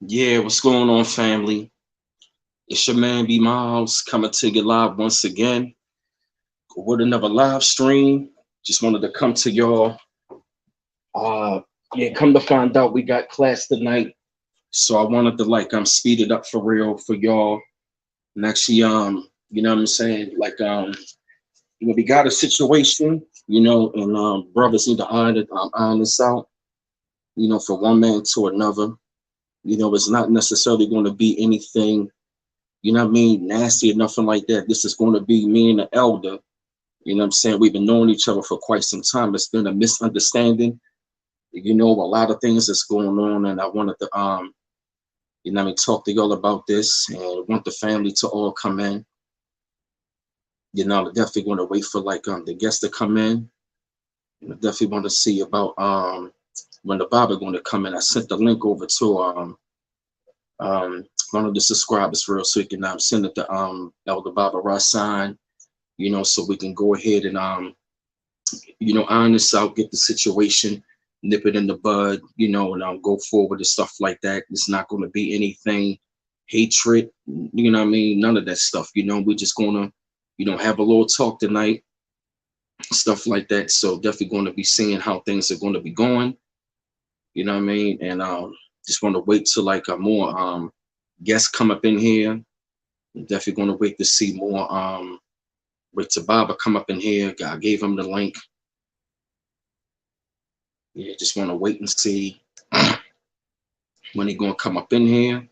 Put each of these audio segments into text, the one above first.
Yeah, what's going on, family? It's your man B Miles coming to you live once again with another live stream. Just wanted to come to y'all. Uh yeah, come to find out we got class tonight. So I wanted to speed it up for real for y'all. And actually you know what I'm saying? We got a situation, and brothers need to iron this out, for one man to another. It's not necessarily going to be anything, nasty or nothing like that. This is going to be me and the elder. What I'm saying? We've been knowing each other for quite some time. It's been a misunderstanding. A lot of things that's going on, and I wanted to, talk to y'all about this and want the family to all come in. I definitely want to wait for the guests to come in. And I definitely want to see about when the Bible going to come in. I sent the link over to um one of the subscribers for real, so you can send it to Elder Baba Rasan, so we can go ahead and iron this out, get the situation, nip it in the bud, and go forward and stuff like that. It's not going to be anything hatred, none of that stuff. We're just gonna, have a little talk tonight, stuff like that. So definitely going to be seeing how things are going to be going. And just want to wait till more guests come up in here. I'm definitely going to wait to see more. Wait till Baba come up in here. God gave him the link. Yeah, just want to wait and see when he gonna come up in here.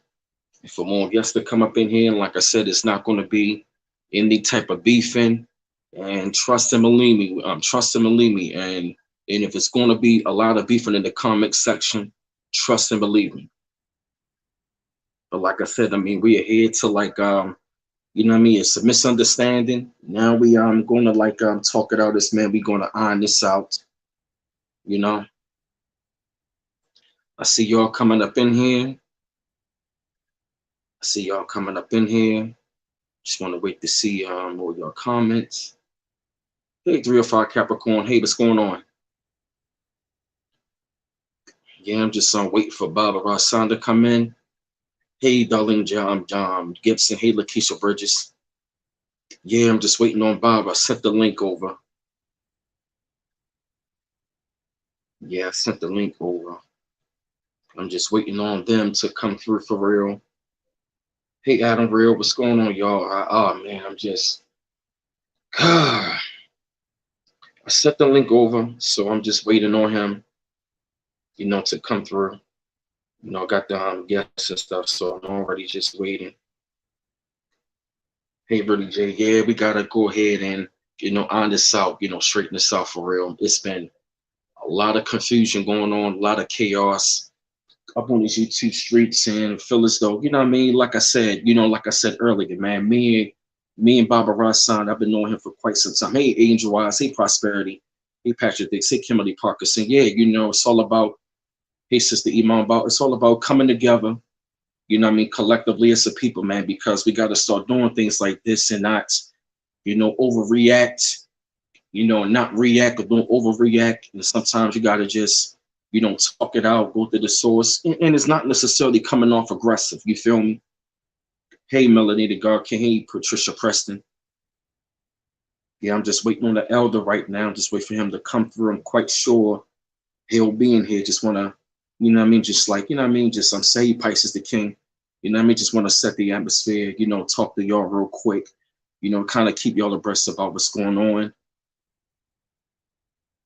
And for more guests to come up in here, and like I said, it's not gonna be any type of beefing. And trust and believe me, trust and believe me. And if it's gonna be a lot of beefing in the comment section, trust and believe me. But like I said, we are here to it's a misunderstanding. Now we gonna talk it out as man, we gonna iron this out, you know. I see y'all coming up in here. I see y'all coming up in here. Just want to wait to see all your comments. Hey, 305 Capricorn. Hey, what's going on? Yeah, I'm just waiting for Baba Rasan to come in. Hey, darling John Gibson. Hey, Lakeisha Bridges. Yeah, I'm just waiting on Bob. I sent the link over. Yeah, I sent the link over. I'm just waiting on them to come through for real. Hey, Adam Real, what's going on, y'all? Oh, man, I'm just... I sent the link over, so I'm just waiting on him, to come through. I got the guests and stuff, so I'm already just waiting. Hey, Brother J, yeah, we gotta go ahead and, iron this out, straighten this out for real. It's been a lot of confusion going on, a lot of chaos up on these YouTube streets, and feel as though, like I said, earlier, man, me and Baba Rasan, I've been knowing him for quite some time. Hey, Angel Wise, hey, Prosperity, hey, Patrick Dix, hey, Kimberly Parkinson. Yeah, it's all about, hey, Sister Iman, it's all about coming together, collectively as a people, man, because we got to start doing things like this and not, overreact, not react or don't overreact. And sometimes you got to just, talk it out, go to the source. And it's not necessarily coming off aggressive. You feel me? Hey, Melanie the God King. Hey, Patricia Preston. Yeah, I'm just waiting on the elder right now. Just wait for him to come through. I'm quite sure he'll be in here. Just want to, just just say Pisces the King. Just want to set the atmosphere, talk to y'all real quick, kind of keep y'all abreast about what's going on.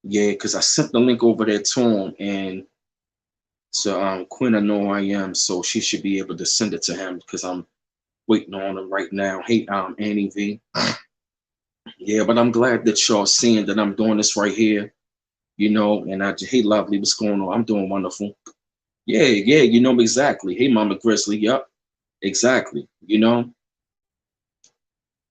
Yeah, because I sent the link over there to him, and so Quinn, I know I am, so she should be able to send it to him because I'm waiting on him right now. Hey, Annie V. Yeah, but I'm glad that y'all seeing that I'm doing this right here, and hey, Lovely, what's going on? I'm doing wonderful. Yeah, exactly. Hey, Mama Grizzly, yep, exactly,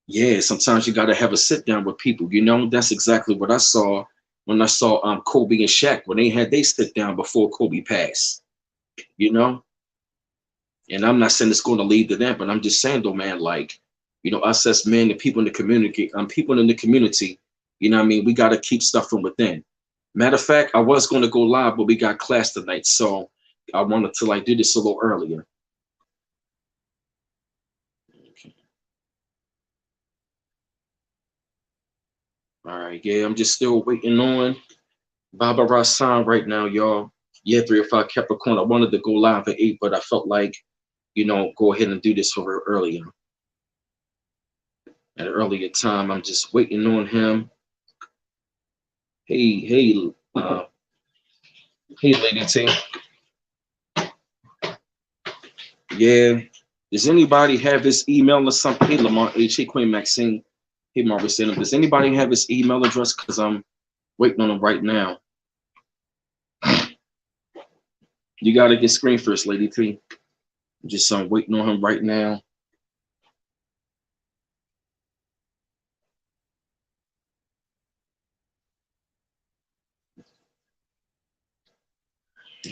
Yeah, sometimes you got to have a sit down with people. That's exactly what I saw when I saw Kobe and Shaq when they sit down before Kobe passed. And I'm not saying it's going to lead to that, but I'm just saying though, man, us as men and people in the community, we got to keep stuff from within. Matter of fact, I was going to go live, but we got class tonight, so I wanted to do this a little earlier. All right, yeah, I'm just still waiting on Baba Rasan right now, y'all. Yeah, 305 Capricorn. I wanted to go live at 8, but I felt like, go ahead and do this for earlier. At an earlier time, I'm just waiting on him. Hey, hey, Lady T. Yeah. Does anybody have his email or something? Hey, Lamar H. Hey, Queen Maxine. Hey, Margaret Salem. Does anybody have his email address? Because I'm waiting on him right now. You got to get screen first, Lady T. Just waiting on him right now.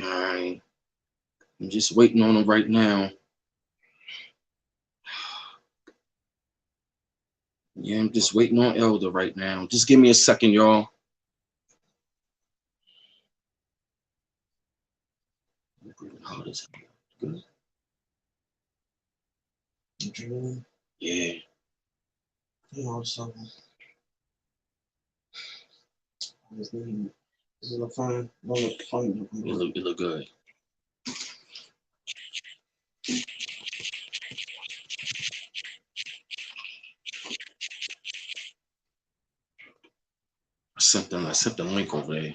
All right. I'm just waiting on him right now. Yeah, I'm just waiting on Elder right now. Just give me a second, y'all. Good. Yeah. It look good. I sent the link over there.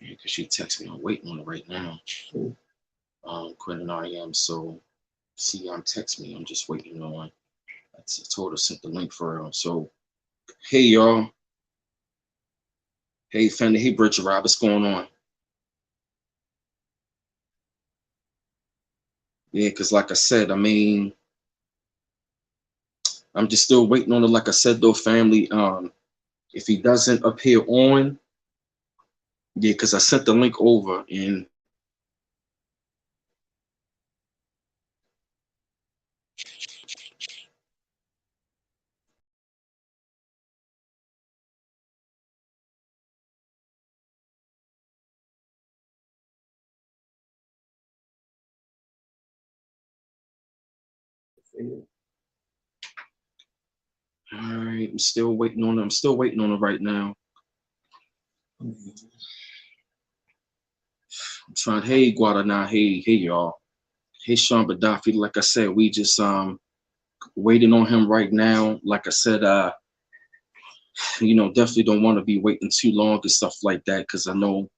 Yeah, because she texted me. I'm waiting on it right now. Quinn and I am. So, see, text me. I'm just waiting on. I told her sent the link for her. So, hey, y'all. Hey, Fender. Hey, Bridget Rob. What's going on? Yeah, because like I said, I mean, I'm just still waiting on it. Like I said, though, family. If he doesn't appear on, yeah, because I sent the link over and all right, I'm still waiting on him. I'm still waiting on him right now. I'm trying. Hey, Guadana. Hey, y'all. Hey, Sean Badafi. Like I said, we just waiting on him right now. Like I said, definitely don't want to be waiting too long and stuff like that because I know,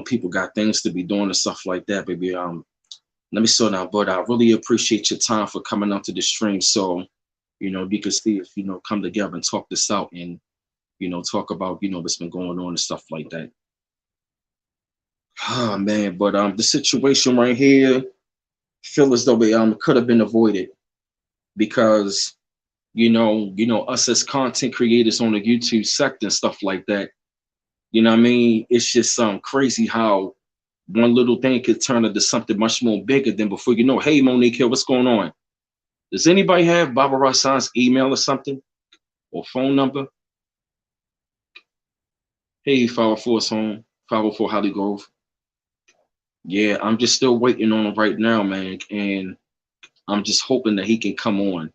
people got things to be doing and stuff like that, baby. Let me slow down, but I really appreciate your time for coming out to the stream. So, we could see if come together and talk this out and talk about what's been going on and stuff like that. Oh man, but the situation right here feel as though it could have been avoided because us as content creators on the YouTube sector and stuff like that. You know what I mean? It's just crazy how one little thing could turn into something much more bigger than before you know. Hey, Monique here, what's going on? Does anybody have Baba Rassan's email or something or phone number? Hey, 504 is home, 504 Holly Grove. Yeah, I'm just still waiting on him right now, man. And I'm just hoping that he can come on,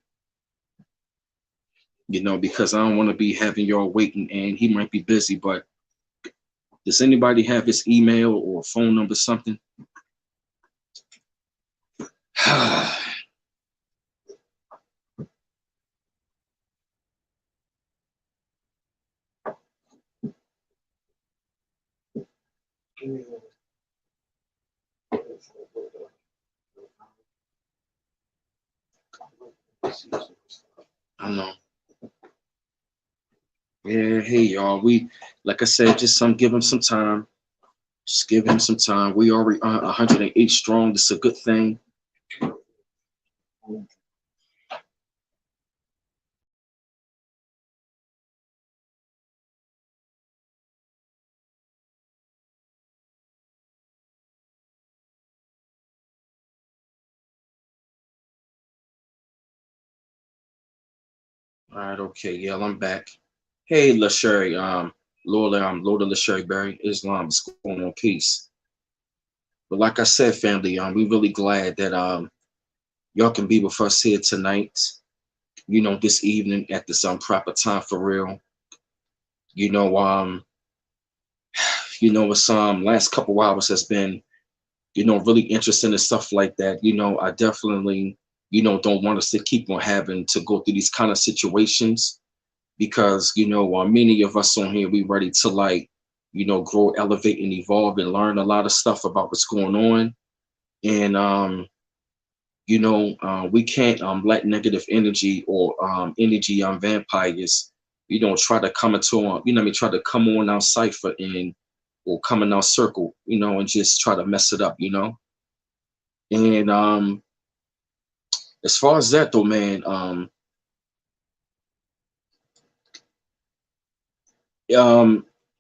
because I don't want to be having y'all waiting and he might be busy. But does anybody have his email or phone number, something? I know. Yeah, hey y'all. Like I said, just give him some time. Just give him some time. We already 108 strong. This is a good thing. All right, okay, yeah, I'm back. Hey, LaSherry, Lord of LaSherry Berry, Islam, what's going on? Peace. But like I said, family, we really glad that y'all can be with us here tonight. This evening at this proper time for real. You know, it's last couple hours has been, really interesting and stuff like that. I definitely, don't want us to keep on having to go through these kind of situations because, many of us on here, we ready to like, grow, elevate, and evolve and learn a lot of stuff about what's going on. And we can't let negative energy or energy vampires, try to come into try to come on our cipher and or come in our circle, and just try to mess it up. And as far as that though, man,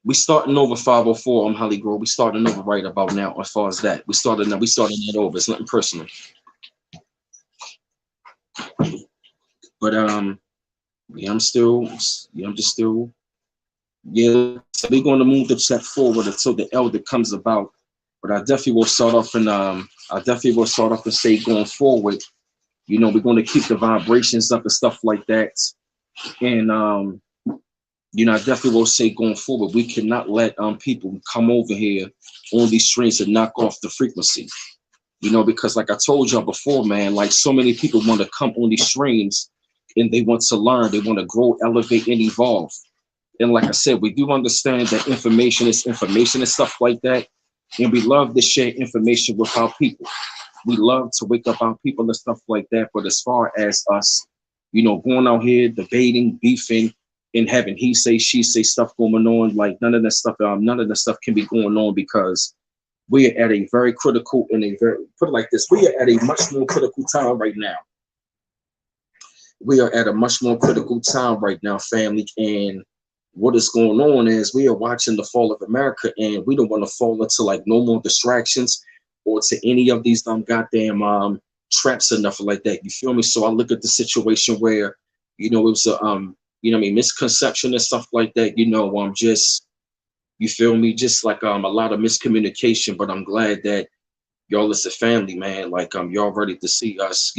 we starting over 504 Holly Grove. We starting over right about now. As far as that, we starting that over. It's nothing personal, but yeah, I'm just still, yeah. So we're going to move the chat forward until the elder comes about. But I definitely will start off and say going forward. We're going to keep the vibrations up and stuff like that. And I definitely will say going forward, we cannot let people come over here on these streams and knock off the frequency. Because like I told y'all before, man, like so many people want to come on these streams and they want to learn, they want to grow, elevate, and evolve. And like I said, we do understand that information is information and stuff like that. And we love to share information with our people. We love to wake up our people and stuff like that. But as far as us, going out here debating, beefing, and having he say, she say stuff going on, like none of that stuff can be going on because we are at a very critical and a very, put it like this, we are at a much more critical time right now. We are at a much more critical time right now, family. And what is going on is we are watching the fall of America, and we don't want to fall into like no more distractions or to any of these goddamn traps or nothing like that. You feel me? So I look at the situation where, it was a misconception and stuff like that. Just, you feel me? Just like a lot of miscommunication. But I'm glad that y'all as a family, man, like y'all ready to see us,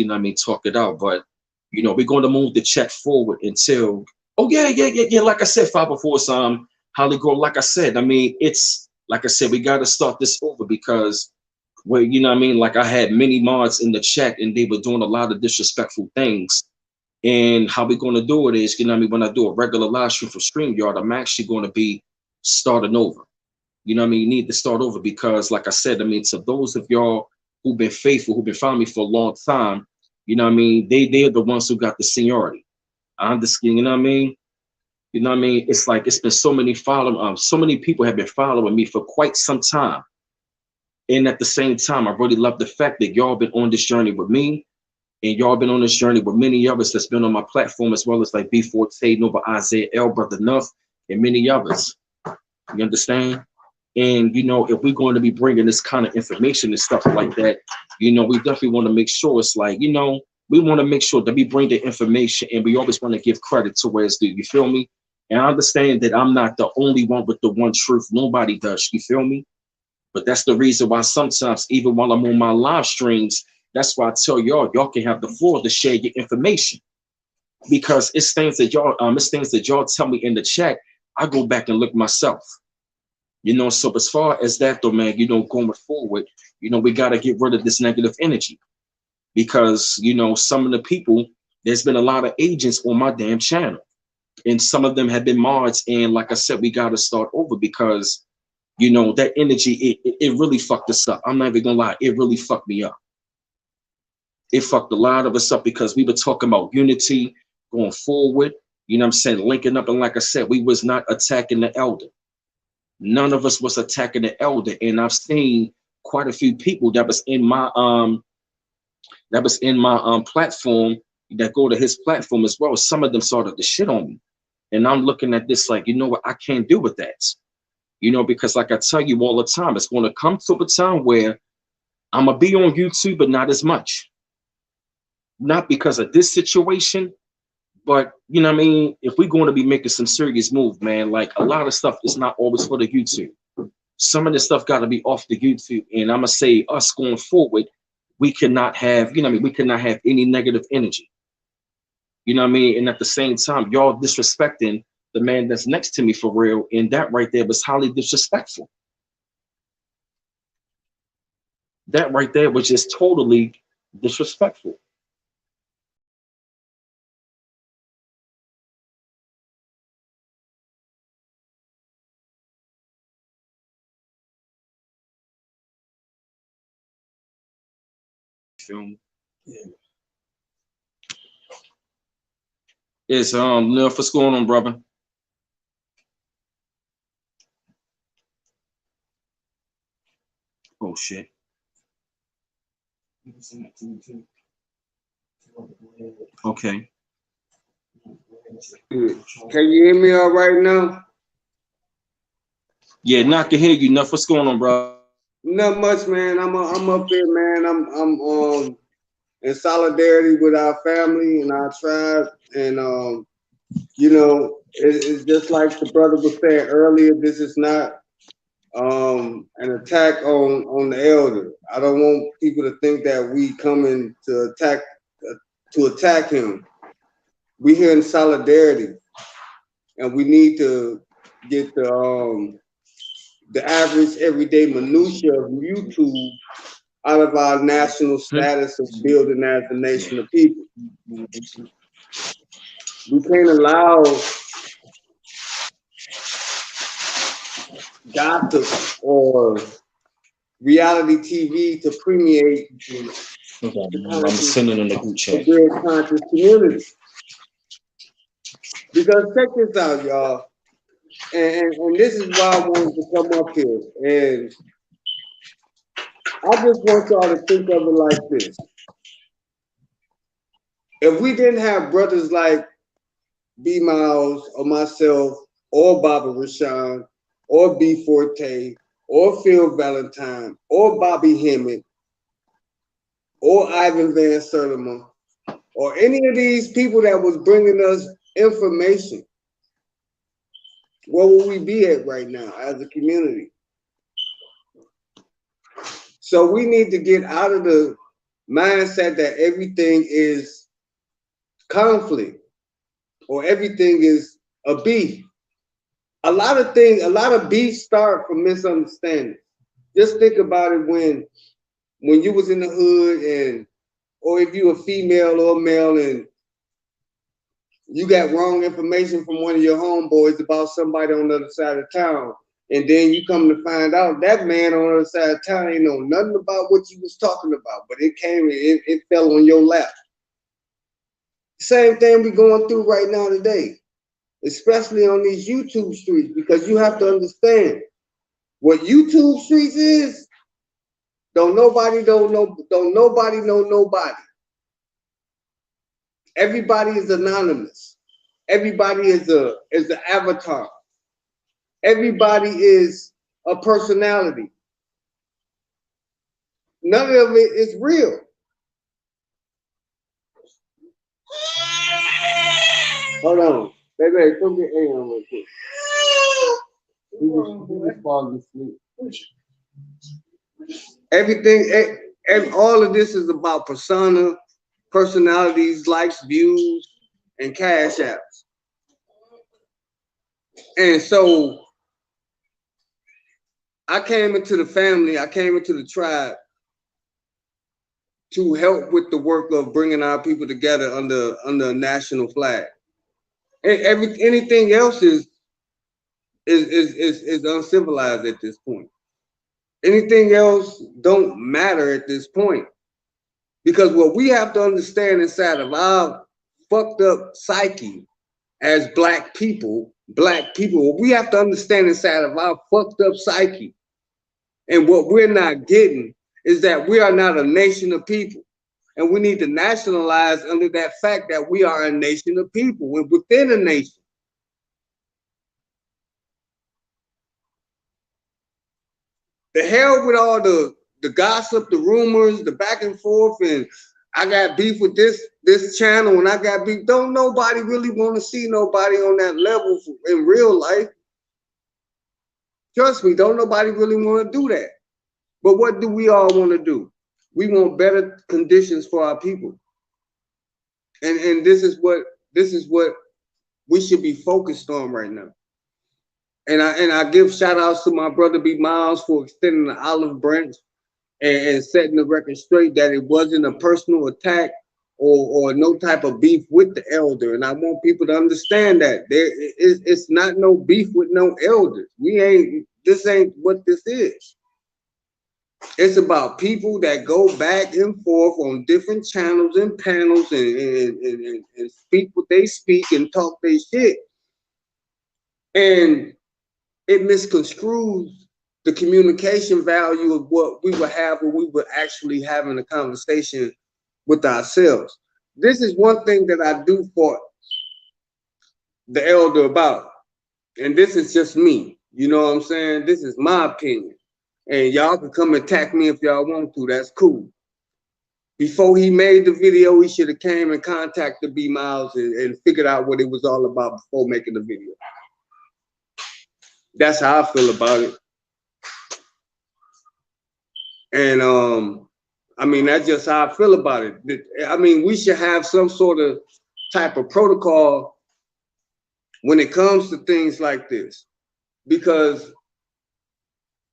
talk it out. But we're going to move the chat forward until, oh yeah. Like I said, 504 Holly Grove. Like I said, it's like I said, we got to start this over because where like I had many mods in the chat and they were doing a lot of disrespectful things. And how we're going to do it is, when I do a regular live stream for StreamYard, I'm actually going to be starting over. You need to start over because, like I said, to those of y'all who've been faithful, who've been following me for a long time, they're the ones who got the seniority. I understand, It's like it's been so many people have been following me for quite some time. And at the same time, I really love the fact that y'all been on this journey with me, and y'all been on this journey with many others that's been on my platform, as well as like B Forte, Nova Isaiah, L Brother Nuff, and many others. You understand? And if we're going to be bringing this kind of information and stuff like that, we definitely want to make sure it's like, we want to make sure that we bring the information, and we always want to give credit to where it's due. You feel me? And I understand that I'm not the only one with the one truth. Nobody does. You feel me? But that's the reason why sometimes, even while I'm on my live streams, that's why I tell y'all can have the floor to share your information, because it's things that y'all tell me in the chat. I go back and look myself. So as far as that though, man, going forward, we got to get rid of this negative energy because, some of the people, there's been a lot of agents on my damn channel and some of them have been mods. And like I said, we got to start over because, that energy, it really fucked us up. I'm not even gonna lie. It really fucked me up. It fucked a lot of us up because we were talking about unity going forward, linking up. And like I said, we was not attacking the elder. None of us was attacking the elder. And I've seen quite a few people that was in my platform that go to his platform as well. Some of them started to shit on me. And I'm looking at this like, what, I can't do with that. Because like I tell you all the time, it's going to come to a time where I'm going to be on YouTube, but not as much. Not because of this situation, but if we're going to be making some serious moves, man, like a lot of stuff is not always for the YouTube. Some of this stuff got to be off the YouTube. And I'm gonna say us going forward, we cannot have, you know what I mean, we cannot have any negative energy. You know what I mean? And at the same time, y'all disrespecting the man that's next to me for real. And that right there was highly disrespectful. That right there was just totally disrespectful. Film is Lil, what's going on, brother? Oh shit. Okay. Can you hear me all right now? Yeah, not to hear you. Enough. What's going on, bro? Not much, man. I'm up here, man. I'm in solidarity with our family and our tribe, and it's just like the brother was saying earlier. This is not an attack on the elder. I don't want people to think that we coming to attack him. We here in solidarity, and we need to get the average everyday minutia of YouTube out of our national status of building as a nation of people. We can't allow gossip or reality TV to permeate I'm sending in the group chat. the real conscious community. Because check this out, y'all. And this is why I wanted to come up here. And I just want y'all to think of it like this. If we didn't have brothers like B Miles or myself or Baba Rashawn or B Forte or Phil Valentine or Bobby Hemmett or Ivan Van Sertima or any of these people that was bringing us information, where would we be at right now as a community? So we need to get out of the mindset that everything is conflict or everything is a beef. A lot of beefs start from misunderstanding. Just think about it when you was in the hood, and or if you a female or male and you got wrong information from one of your homeboys about somebody on the other side of town, and then you come to find out that man on the other side of town ain't know nothing about what you was talking about, but it fell on your lap. Same thing we going through right now today, especially on these YouTube streets, because you have to understand what YouTube streets is. Don't nobody know nobody. Everybody is anonymous. Everybody is an avatar. Everybody is a personality. None of it is real. Hold on. Baby, come get A on real quick. He just falling asleep. Everything, and all of this is about persona, personalities, likes, views, and cash apps. And so I came into the family, I came into the tribe to help with the work of bringing our people together under a national flag. And anything else is uncivilized at this point. Anything else don't matter at this point. Because what we have to understand inside of our fucked up psyche as black people, what we have to understand inside of our fucked up psyche, and what we're not getting, is that we are not a nation of people. And we need to nationalize under that fact that we are a nation of people and within a nation. The hell with all the gossip, the rumors, the back and forth, and I got beef with this channel and I got beef. Don't nobody really want to see nobody on that level in real life. Trust me, don't nobody really want to do that. But what do we all want to do? We want better conditions for our people. And this is what we should be focused on right now. And I give shout outs to my brother B Miles for extending the olive branch and setting the record straight that it wasn't a personal attack or no type of beef with the elder. And I want people to understand that it's not no beef with no elders. This ain't what this is. It's about people that go back and forth on different channels and panels and speak what they speak and talk their shit. And it misconstrues the communication value of what we would have when we were actually having a conversation with ourselves. This is one thing that I do for the elder about. And this is just me. You know what I'm saying? This is my opinion. And y'all can come attack me if y'all want to. That's cool. Before he made the video, he should have came and contacted B Miles and figured out what it was all about before making the video. That's how I feel about it. And I mean, that's just how I feel about it. I mean, we should have some sort of type of protocol when it comes to things like this. Because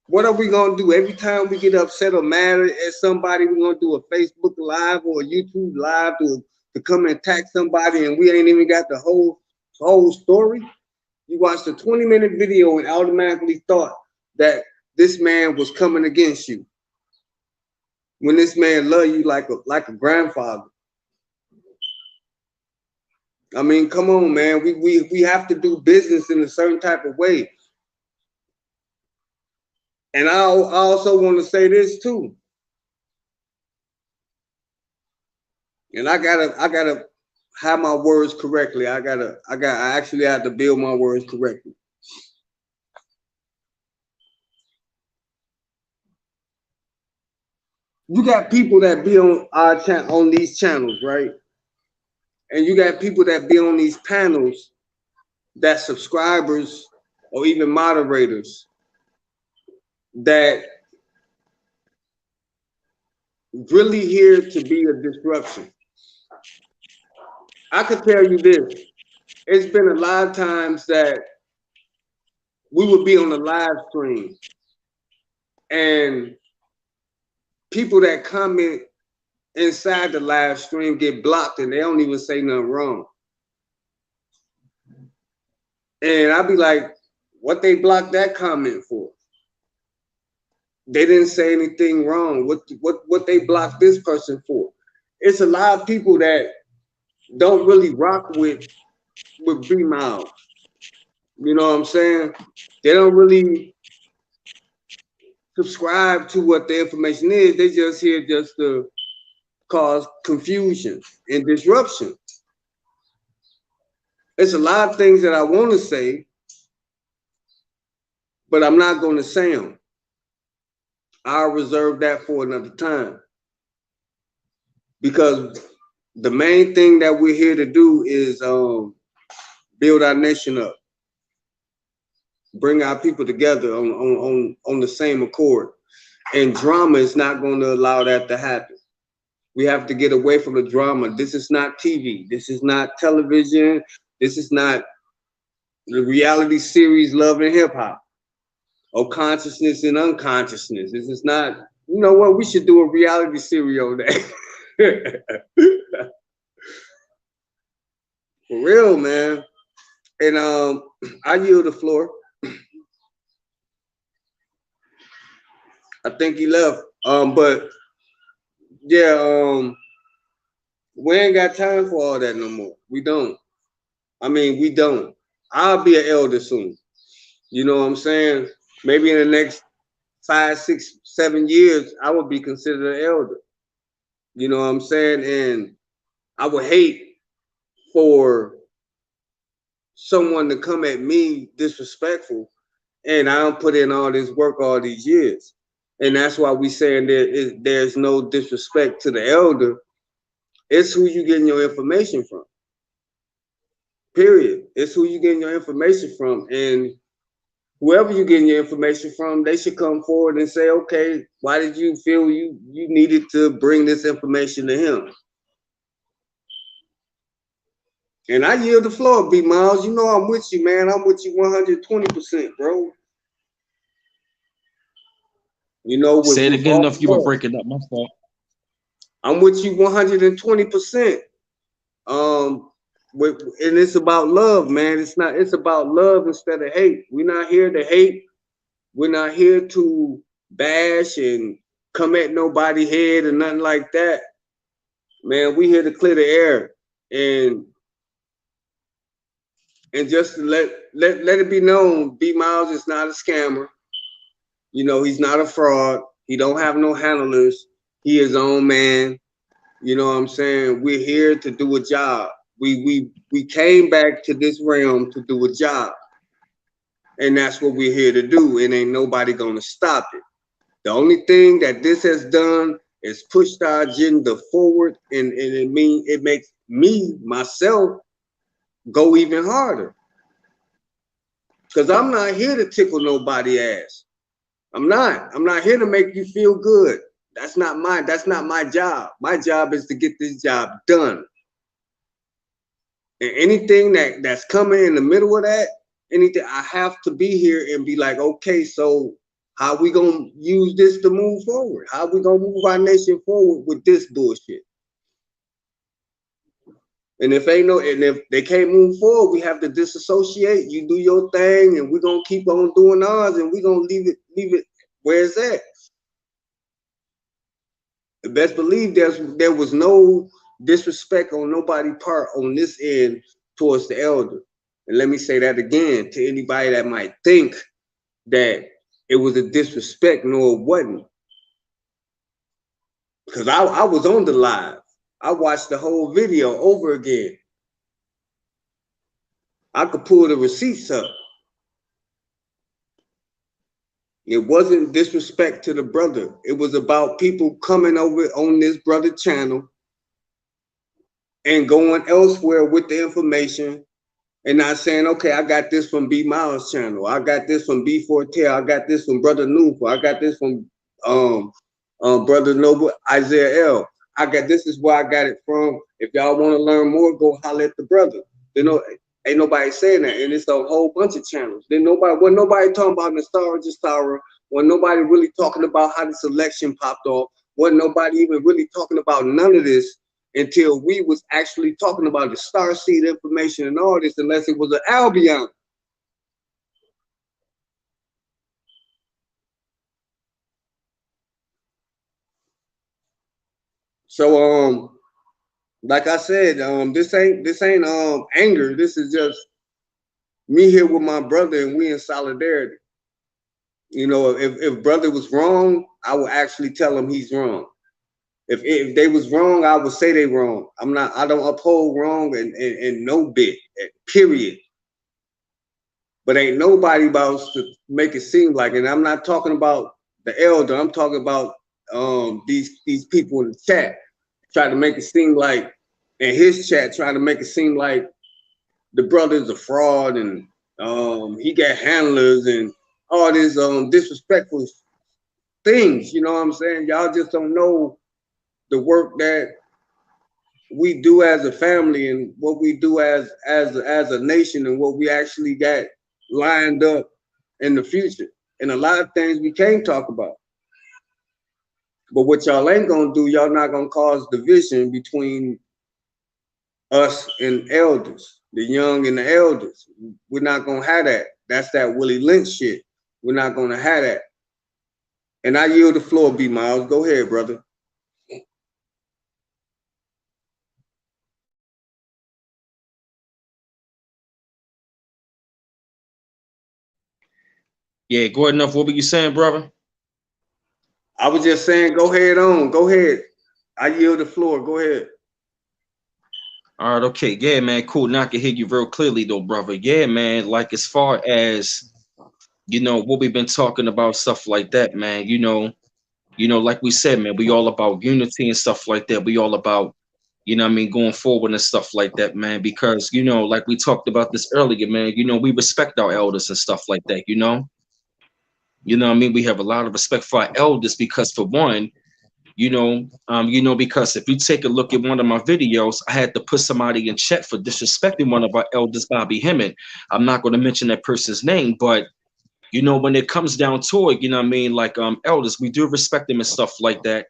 what are we gonna do? Every time we get upset or mad at somebody, we're gonna do a Facebook Live or a YouTube Live to come and attack somebody, and we ain't even got the whole story. You watched a 20-minute video and automatically thought that this man was coming against you, when this man love you like a grandfather. I mean, come on, man. We have to do business in a certain type of way. And I also want to say this too. And I gotta have my words correctly. I actually have to build my words correctly. You got people that be on our on these channels, right? And you got people that be on these panels that subscribers or even moderators that really here to be a disruption. I could tell you this. It's been a lot of times that we would be on the live stream and people that comment inside the live stream get blocked and they don't even say nothing wrong. And I'd be like, what they blocked that comment for? They didn't say anything wrong. What they blocked this person for? It's a lot of people that don't really rock with B Miles. You know what I'm saying? They don't really subscribe to what the information is. They just here just to cause confusion and disruption. There's a lot of things that I want to say, but I'm not going to say them. I'll reserve that for another time. Because the main thing that we're here to do is build our nation up. Bring our people together on the same accord. And drama is not going to allow that to happen. We have to get away from the drama. This is not TV. This is not television. This is not the reality series Love and Hip Hop or Consciousness and Unconsciousness. This is not, you know what, we should do a reality series on that. For real, man. And I yield the floor. I think he left. But yeah, we ain't got time for all that no more. We don't. I mean, we don't. I'll be an elder soon. You know what I'm saying? Maybe in the next 5, 6, 7 years, I will be considered an elder. You know what I'm saying? And I would hate for someone to come at me disrespectful and I don't put in all this work all these years. And that's why we saying there's no disrespect to the elder. It's who you getting your information from. Period. It's who you getting your information from. And whoever you're getting your information from, they should come forward and say, okay, why did you feel you needed to bring this information to him? And I yield the floor, B Miles. You know I'm with you, man. I'm with you 120%, bro. You know, Say it again enough. You were breaking up. My fault. I'm with you 120%. And it's about love, man. It's about love instead of hate. We're not here to hate. We're not here to bash and come at nobody's head or nothing like that. Man, we here to clear the air and just to let it be known, B Miles is not a scammer. You know, he's not a fraud. He don't have no handlers. He his own man. You know what I'm saying? We're here to do a job. We came back to this realm to do a job. And that's what we're here to do. And ain't nobody gonna stop it. The only thing that this has done is pushed our agenda forward, and it makes me, myself, go even harder. Because I'm not here to tickle nobody's ass. I'm not here to make you feel good. That's not my job. My job is to get this job done. And anything that's coming in the middle of that, anything, I have to be here and be like, okay, so how we gonna use this to move forward? How we gonna move our nation forward with this bullshit? And if they can't move forward, we have to disassociate. You do your thing, and we're gonna keep on doing ours, and we're gonna leave it where it's at. Best believe there was no disrespect on nobody's part on this end towards the elder. And let me say that again to anybody that might think that it was a disrespect. No, it wasn't. Because I was on the live. I watched the whole video over again. I could pull the receipts up. It wasn't disrespect to the brother. It was about people coming over on this brother channel and going elsewhere with the information and not saying, okay, I got this from B Miles channel. I got this from B Fortel. I got this from Brother Nufa. I got this from Brother Noble Isaiah L. This is where I got it from. If y'all want to learn more, go holler at the brother. You know, ain't nobody saying that, and it's a whole bunch of channels. Then wasn't nobody talking about Nostalgia, wasn't nobody really talking about how this election popped off. Wasn't nobody even really talking about none of this until we was actually talking about the starseed information and all this, unless it was an Albion. So like I said, this ain't anger. This is just me here with my brother, and we in solidarity. You know, if brother was wrong, I would actually tell him he's wrong. If they was wrong, I would say they wrong. I don't uphold wrong in no bit, period. But ain't nobody about to make it seem like, and I'm not talking about the elder, I'm talking about these people in the chat try to make it seem like, in his chat, trying to make it seem like the brother's a fraud and he got handlers and all these disrespectful things. You know what I'm saying? Y'all just don't know the work that we do as a family and what we do as a nation and what we actually got lined up in the future. And a lot of things we can't talk about. But what y'all ain't gonna do, y'all not gonna cause division between us and elders, the young and the elders. We're not gonna have that. That's that Willie Lynch shit. We're not gonna have that. And I yield the floor, B Miles. Go ahead, brother. Yeah, go ahead enough. What were you saying, brother? I was just saying, go ahead on. Go ahead. I yield the floor. Go ahead. All right, okay. Yeah, man, cool. Now I can hear you real clearly though, brother. Yeah, man, like as far as, you know, what we've been talking about, stuff like that, man, you know, like we said, man, we all about unity and stuff like that. We all about You know what I mean, going forward and stuff like that, man, because you know, like we talked about this earlier, man, you know, we respect our elders and stuff like that, you know. You know what I mean? We have a lot of respect for our elders because for one, you know, because if you take a look at one of my videos, I had to put somebody in check for disrespecting one of our elders, Bobby Hemmett. I'm not going to mention that person's name, but you know, when it comes down to it, you know what I mean, like elders, we do respect them and stuff like that.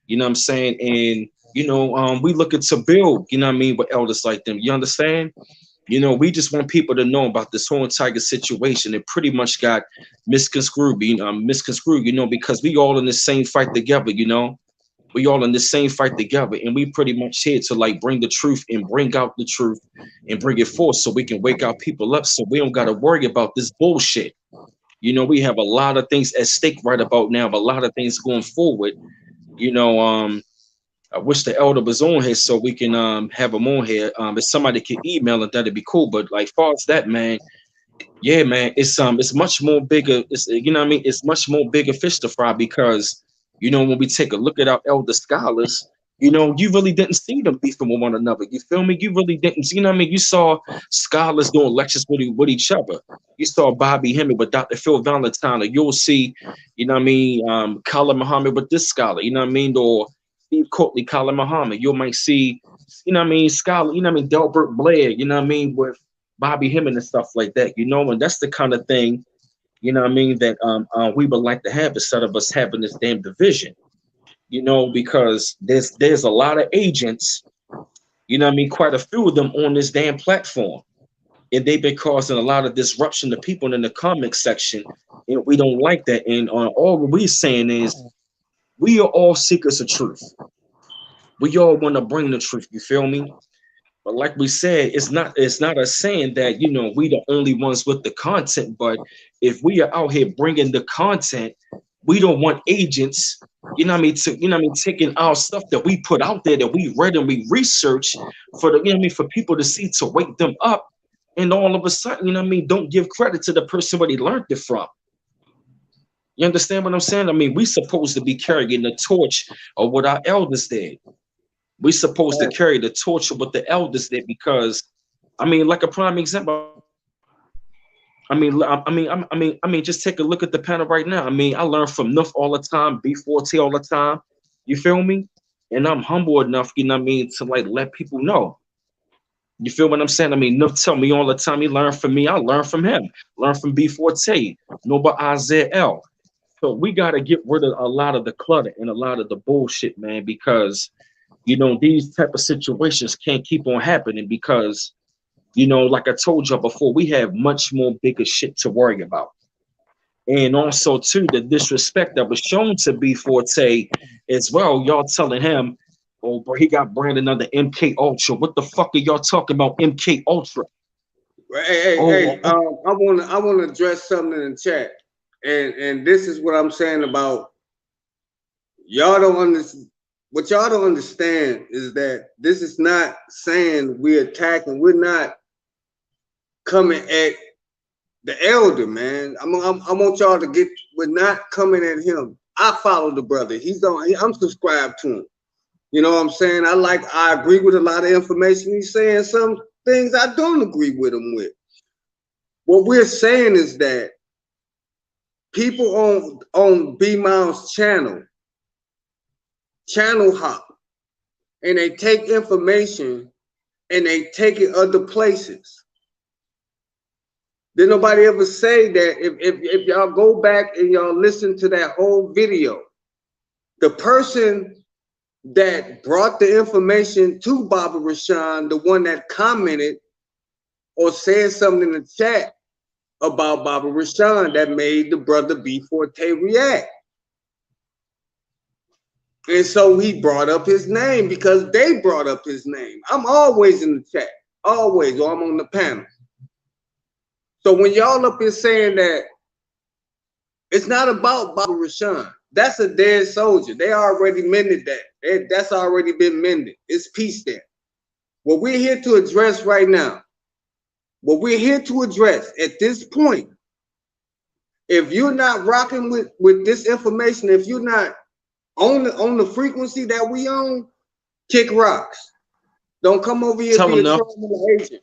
You know what I'm saying? And you know, we looking to build, you know what I mean, with elders like them. You understand? You know, we just want people to know about this whole entire situation. It pretty much got misconstrued, you know, because we all in the same fight together, you know. We all in the same fight together, and we pretty much here to like bring the truth and bring out the truth and bring it forth so we can wake our people up so we don't gotta worry about this bullshit. You know, we have a lot of things at stake right about now, a lot of things going forward. You know, I wish the elder was on here so we can have him on here. If somebody could email it, that'd be cool. But like far as that, man, yeah, man, it's much more bigger. It's you know what I mean, it's much more bigger fish to fry because you know when we take a look at our elder scholars, you know, you really didn't see them beefing with one another. You feel me? You really didn't. You know what I mean? You saw scholars doing lectures with each other. You saw Bobby Hemmett with Dr. Phil Valentine, or you'll see, you know what I mean, Khalid Muhammad with this scholar, you know what I mean, or Steve Courtney, Khalid Muhammad. You might see, you know what I mean, scholar, you know what I mean, Delbert Blair, you know what I mean, with Bobby Hemmett and stuff like that, you know, and that's the kind of thing, you know what I mean, that we would like to have instead of us having this damn division, you know, because there's a lot of agents, you know what I mean, quite a few of them on this damn platform. And they've been causing a lot of disruption to people in the comment section. And we don't like that. And all we're saying is we are all seekers of truth. We all want to bring the truth, you feel me? But like we said, it's not a saying that you know we the only ones with the content. But if we are out here bringing the content, we don't want agents. You know what I mean? You know what I mean? Taking our stuff that we put out there that we read and we research for the you know what I mean for people to see to wake them up, and all of a sudden you know what I mean don't give credit to the person where they learned it from. You understand what I'm saying? I mean, we supposed to be carrying the torch of what our elders did. We supposed to carry the torch of what the elders did because I mean, like a prime example. Just take a look at the panel right now. I mean, I learn from Nuff all the time, B4T all the time. You feel me? And I'm humble enough, you know what I mean, to like let people know. You feel what I'm saying? I mean, Nuff tell me all the time he learned from me. I learn from him. Learn from B4T. Know about Isaiah L. So we gotta get rid of a lot of the clutter and a lot of the bullshit, man, because you know these type of situations can't keep on happening because you know, like I told y'all before, we have much more bigger shit to worry about. And also, too, the disrespect that was shown to B Forte as well. Y'all telling him, oh, bro, he got branded under MK Ultra. What the fuck are y'all talking about, MK Ultra? I want to address something in the chat, and this is what I'm saying about y'all don't understand. What y'all don't understand is that this is not saying we're attacking. We're not coming at the elder, man. I want y'all to get. We're not coming at him. I follow the brother. He's on. I'm subscribed to him. You know what I'm saying? I agree with a lot of information he's saying. Some things I don't agree with him with. What we're saying is that people on B Miles channel hop, and they take information and they take it other places. Did nobody ever say that if y'all go back and y'all listen to that whole video, the person that brought the information to Baba Rashan, the one that commented or said something in the chat about Baba Rashan that made the brother B Forte react. And so he brought up his name because they brought up his name. I'm always in the chat, always, or I'm on the panel. So when y'all up here saying that it's not about Baba Rashan, that's a dead soldier. They already mended that. That's already been mended. It's peace there. What we're here to address right now, what we're here to address at this point, if you're not rocking with this information, if you're not on the frequency that we on, kick rocks. Don't come over here Tell and be them a no. troll and an agent.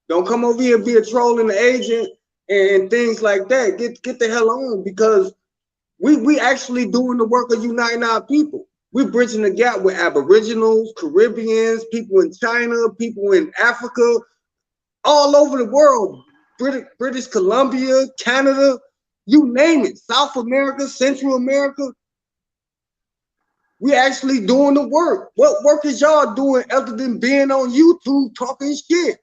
Don't come over here and be a troll and an agent and things like that. Get the hell on, because we actually doing the work of uniting our people. We're bridging the gap with Aboriginals, Caribbeans, people in China, people in Africa, all over the world. British Columbia, Canada, you name it. South America, Central America. We actually doing the work. What work is y'all doing other than being on YouTube talking shit?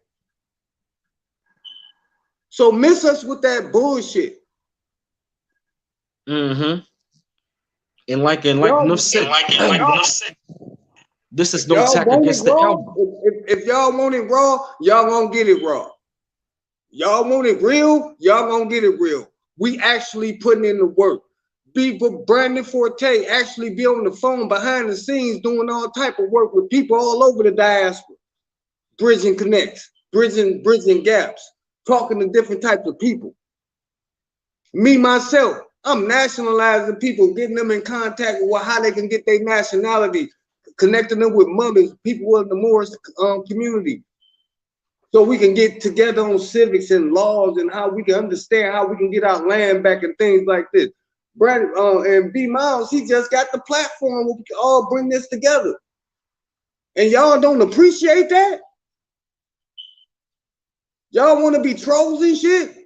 So miss us with that bullshit. Mm-hmm. And like Nuff said, this is no attack against the elder. If y'all want it raw, y'all gonna get it raw. Y'all want it real, y'all gonna get it real. We actually putting in the work. Brandon Forte actually be on the phone behind the scenes doing all type of work with people all over the diaspora, bridging connects, bridging gaps, talking to different types of people. Me myself, I'm nationalizing people, getting them in contact with how they can get their nationality, connecting them with mothers, people of the Moorish community, so we can get together on civics and laws and how we can understand how we can get our land back and things like this. Brad and B Miles, he just got the platform where we can all bring this together. And y'all don't appreciate that? Y'all want to be trolls and shit?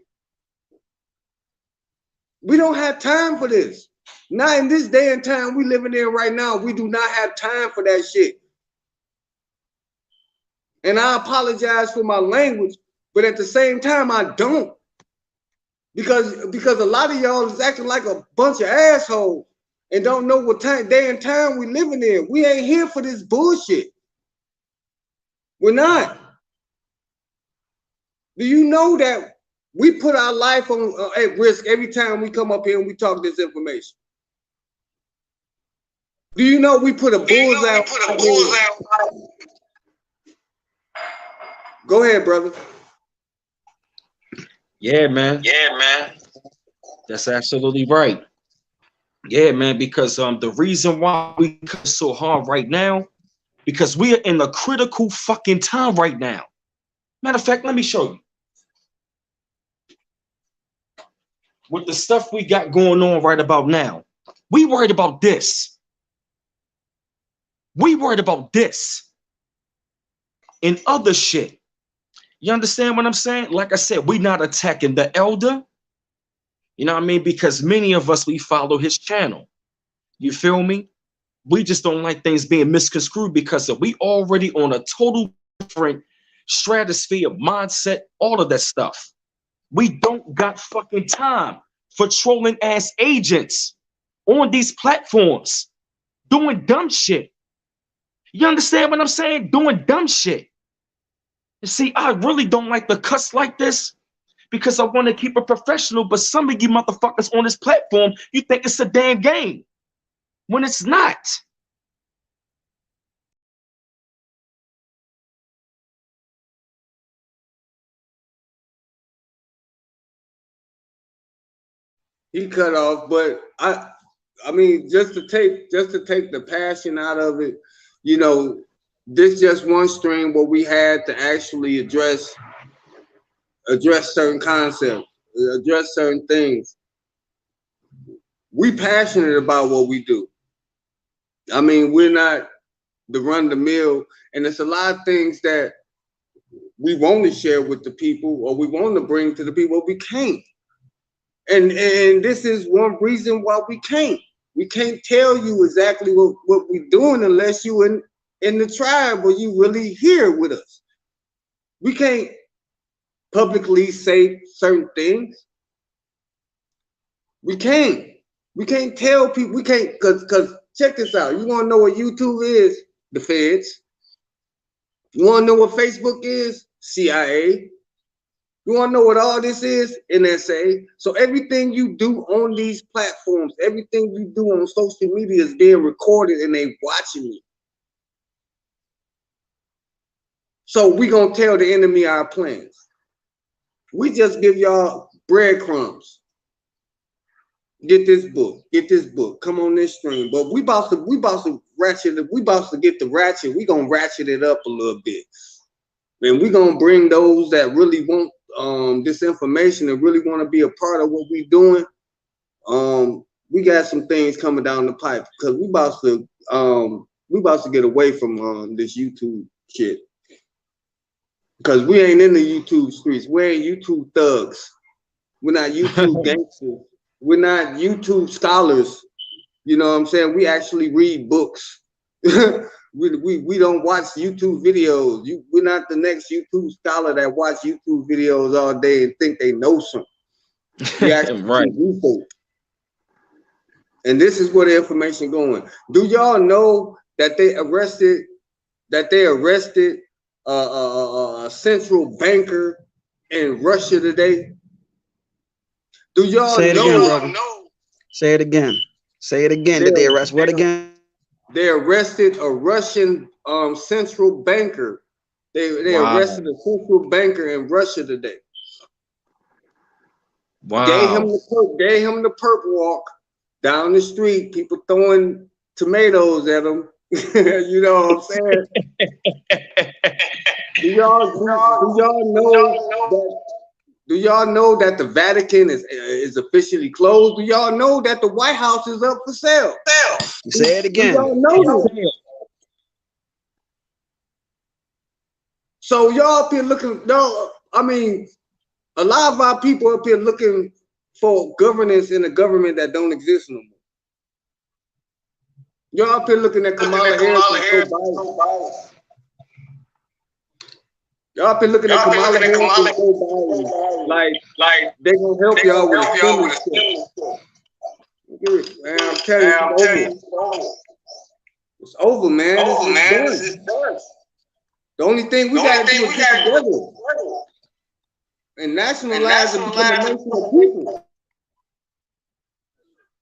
We don't have time for this. Not in this day and time we living in right now. We do not have time for that shit. And I apologize for my language, but at the same time, I don't. Because a lot of y'all is acting like a bunch of assholes and don't know what day and time we living in. We ain't here for this bullshit. We're not. Do you know that we put our life on at risk every time we come up here and we talk this information? Do you know we put a bullseye? Go ahead, brother. Yeah, man. That's absolutely right. Yeah, man, because the reason why we cut so hard right now, because we are in a critical fucking time right now. Matter of fact, let me show you. With the stuff we got going on right about now, we worried about this. We worried about this and other shit. You understand what I'm saying? Like I said, we not attacking the elder. You know what I mean? Because many of us, we follow his channel. You feel me? We just don't like things being misconstrued because we already on a total different stratosphere, mindset, all of that stuff. We don't got fucking time for trolling ass agents on these platforms doing dumb shit. You understand what I'm saying? Doing dumb shit. You see, I really don't like the cuss like this because I want to keep it professional, but some of you motherfuckers on this platform, you think it's a damn game when it's not. He cut off, but I mean, just to take the passion out of it, you know, this just one stream where we had to actually address certain concepts, address certain things. We passionate about what we do. I mean, we're not the run the mill, and it's a lot of things that we want to share with the people or we want to bring to the people, we can't. And this is one reason why we can't. We can't tell you exactly what we're doing unless you in the tribe or you really here with us. We can't publicly say certain things. We can't tell people, we can't, because check this out. You want to know what YouTube is? The feds. You want to know what Facebook is? CIA. You want to know what all this is? NSA. So everything you do on these platforms, everything you do on social media is being recorded and they watching you. So we gonna tell the enemy our plans. We just give y'all breadcrumbs. Get this book. Come on this stream. But we about to ratchet. We about to get the ratchet. We gonna ratchet it up a little bit, and we gonna bring those that really want this information and really want to be a part of what we doing. We got some things coming down the pipe because we about to get away from this YouTube shit. Because we ain't in the YouTube streets. We ain't YouTube thugs. We're not YouTube gangsters. We're not YouTube scholars. You know what I'm saying? We actually read books. we don't watch YouTube videos. We're not the next YouTube scholar that watch YouTube videos all day and think they know something. We actually right. research. And this is where the information going. Do y'all know that they arrested a central banker in Russia today? Do y'all Say it know? again, brother. Say it again. Say it again. Did they arrest what again? They arrested a Russian central banker. They Wow. arrested a central banker in Russia today. Wow. Gave him the perp walk down the street. People throwing tomatoes at him. You know what I'm saying? Do y'all know that the Vatican is officially closed? Do y'all know that the White House is up for sale? Say it again. Do y'all know this? So y'all up here looking, I mean, a lot of our people up here looking for governance in a government that don't exist no more. Y'all up here looking at Kamala Harris. Y'all up here looking at Kamala Harris like they gonna help y'all with the stimulus. Man, I'm telling you, it's over, man. It's done. The only thing we gotta do is get together and nationalize and become a nation of people.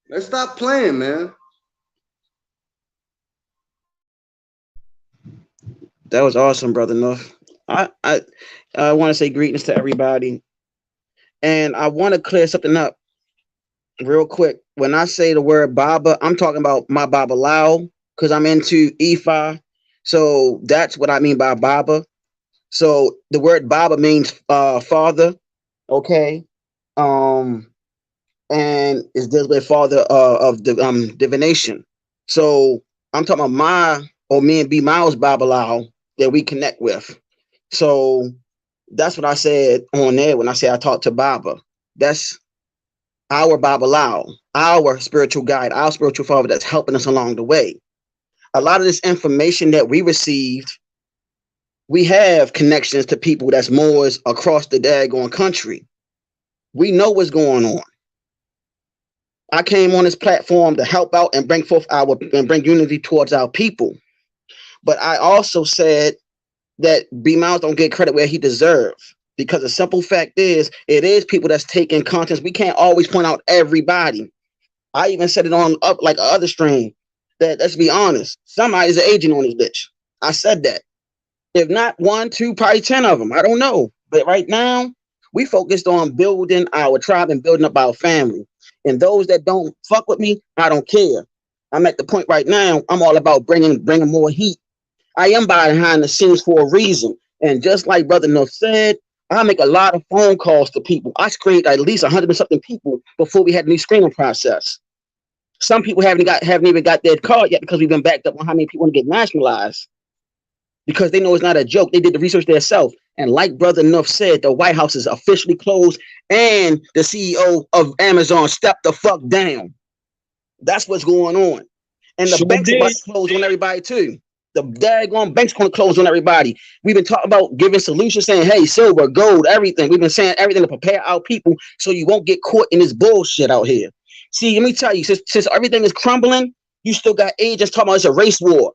Let's stop playing, man. That was awesome, brother Nuff. I want to say greetings to everybody, and I want to clear something up real quick. When I say the word Baba, I'm talking about my Baba Lao because I'm into Ifa, so that's what I mean by Baba. So the word Baba means father, okay, and it deals with father of the divination. So I'm talking about me and B Miles Baba Lao that we connect with. So that's what I said on there when I say I talked to Baba. That's our Baba Lao, our spiritual guide, our spiritual father that's helping us along the way. A lot of this information that we received, we have connections to people that's Moors across the daggone country. We know what's going on. I came on this platform to help out and bring unity towards our people. But I also said that B Miles don't get credit where he deserves, because the simple fact is, it is people that's taking contents. We can't always point out everybody. I even said it on up like other stream that, let's be honest, somebody's an agent on this bitch. I said that. If not one, two, probably 10 of them. I don't know. But right now, we focused on building our tribe and building up our family. And those that don't fuck with me, I don't care. I'm at the point right now, I'm all about bringing more heat. I am behind the scenes for a reason. And just like Brother Nuff said, I make a lot of phone calls to people. I screened at least 100 and something people before we had the new screening process. Some people haven't even got their card yet because we've been backed up on how many people want to get nationalized. Because they know it's not a joke. They did the research themselves. And like Brother Nuff said, the White House is officially closed and the CEO of Amazon stepped the fuck down. That's what's going on. And the banks are about to close on everybody too. The daggone bank's going to close on everybody. We've been talking about giving solutions, saying, hey, silver, gold, everything. We've been saying everything to prepare our people so you won't get caught in this bullshit out here. See, let me tell you, since everything is crumbling, you still got agents talking about it's a race war.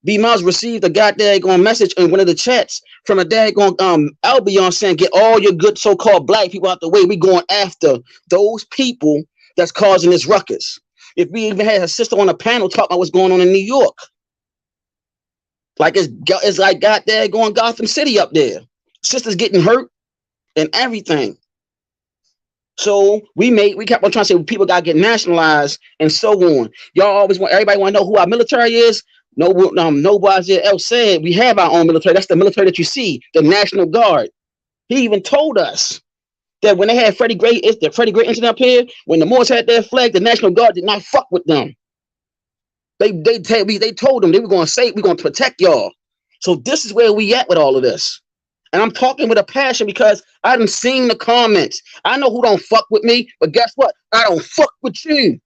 B Miles received a goddamn message in one of the chats from a daggone Albion saying, get all your good so-called black people out the way. We going after those people that's causing this ruckus. If we even had a sister on a panel talking about what's going on in New York. Like it's like goddamn going Gotham City up there. Sisters getting hurt and everything. So we kept on trying to say people gotta get nationalized and so on. Y'all always want everybody want to know who our military is. Nobody else said we have our own military. That's the military that you see, the National Guard. He even told us that when they had Freddie Gray incident up here, when the Moors had their flag, the National Guard did not fuck with them. They told them they were going to say we're going to protect y'all. So this is where we at with all of this. And I'm talking with a passion because I done seen the comments. I know who don't fuck with me, but guess what? I don't fuck with you.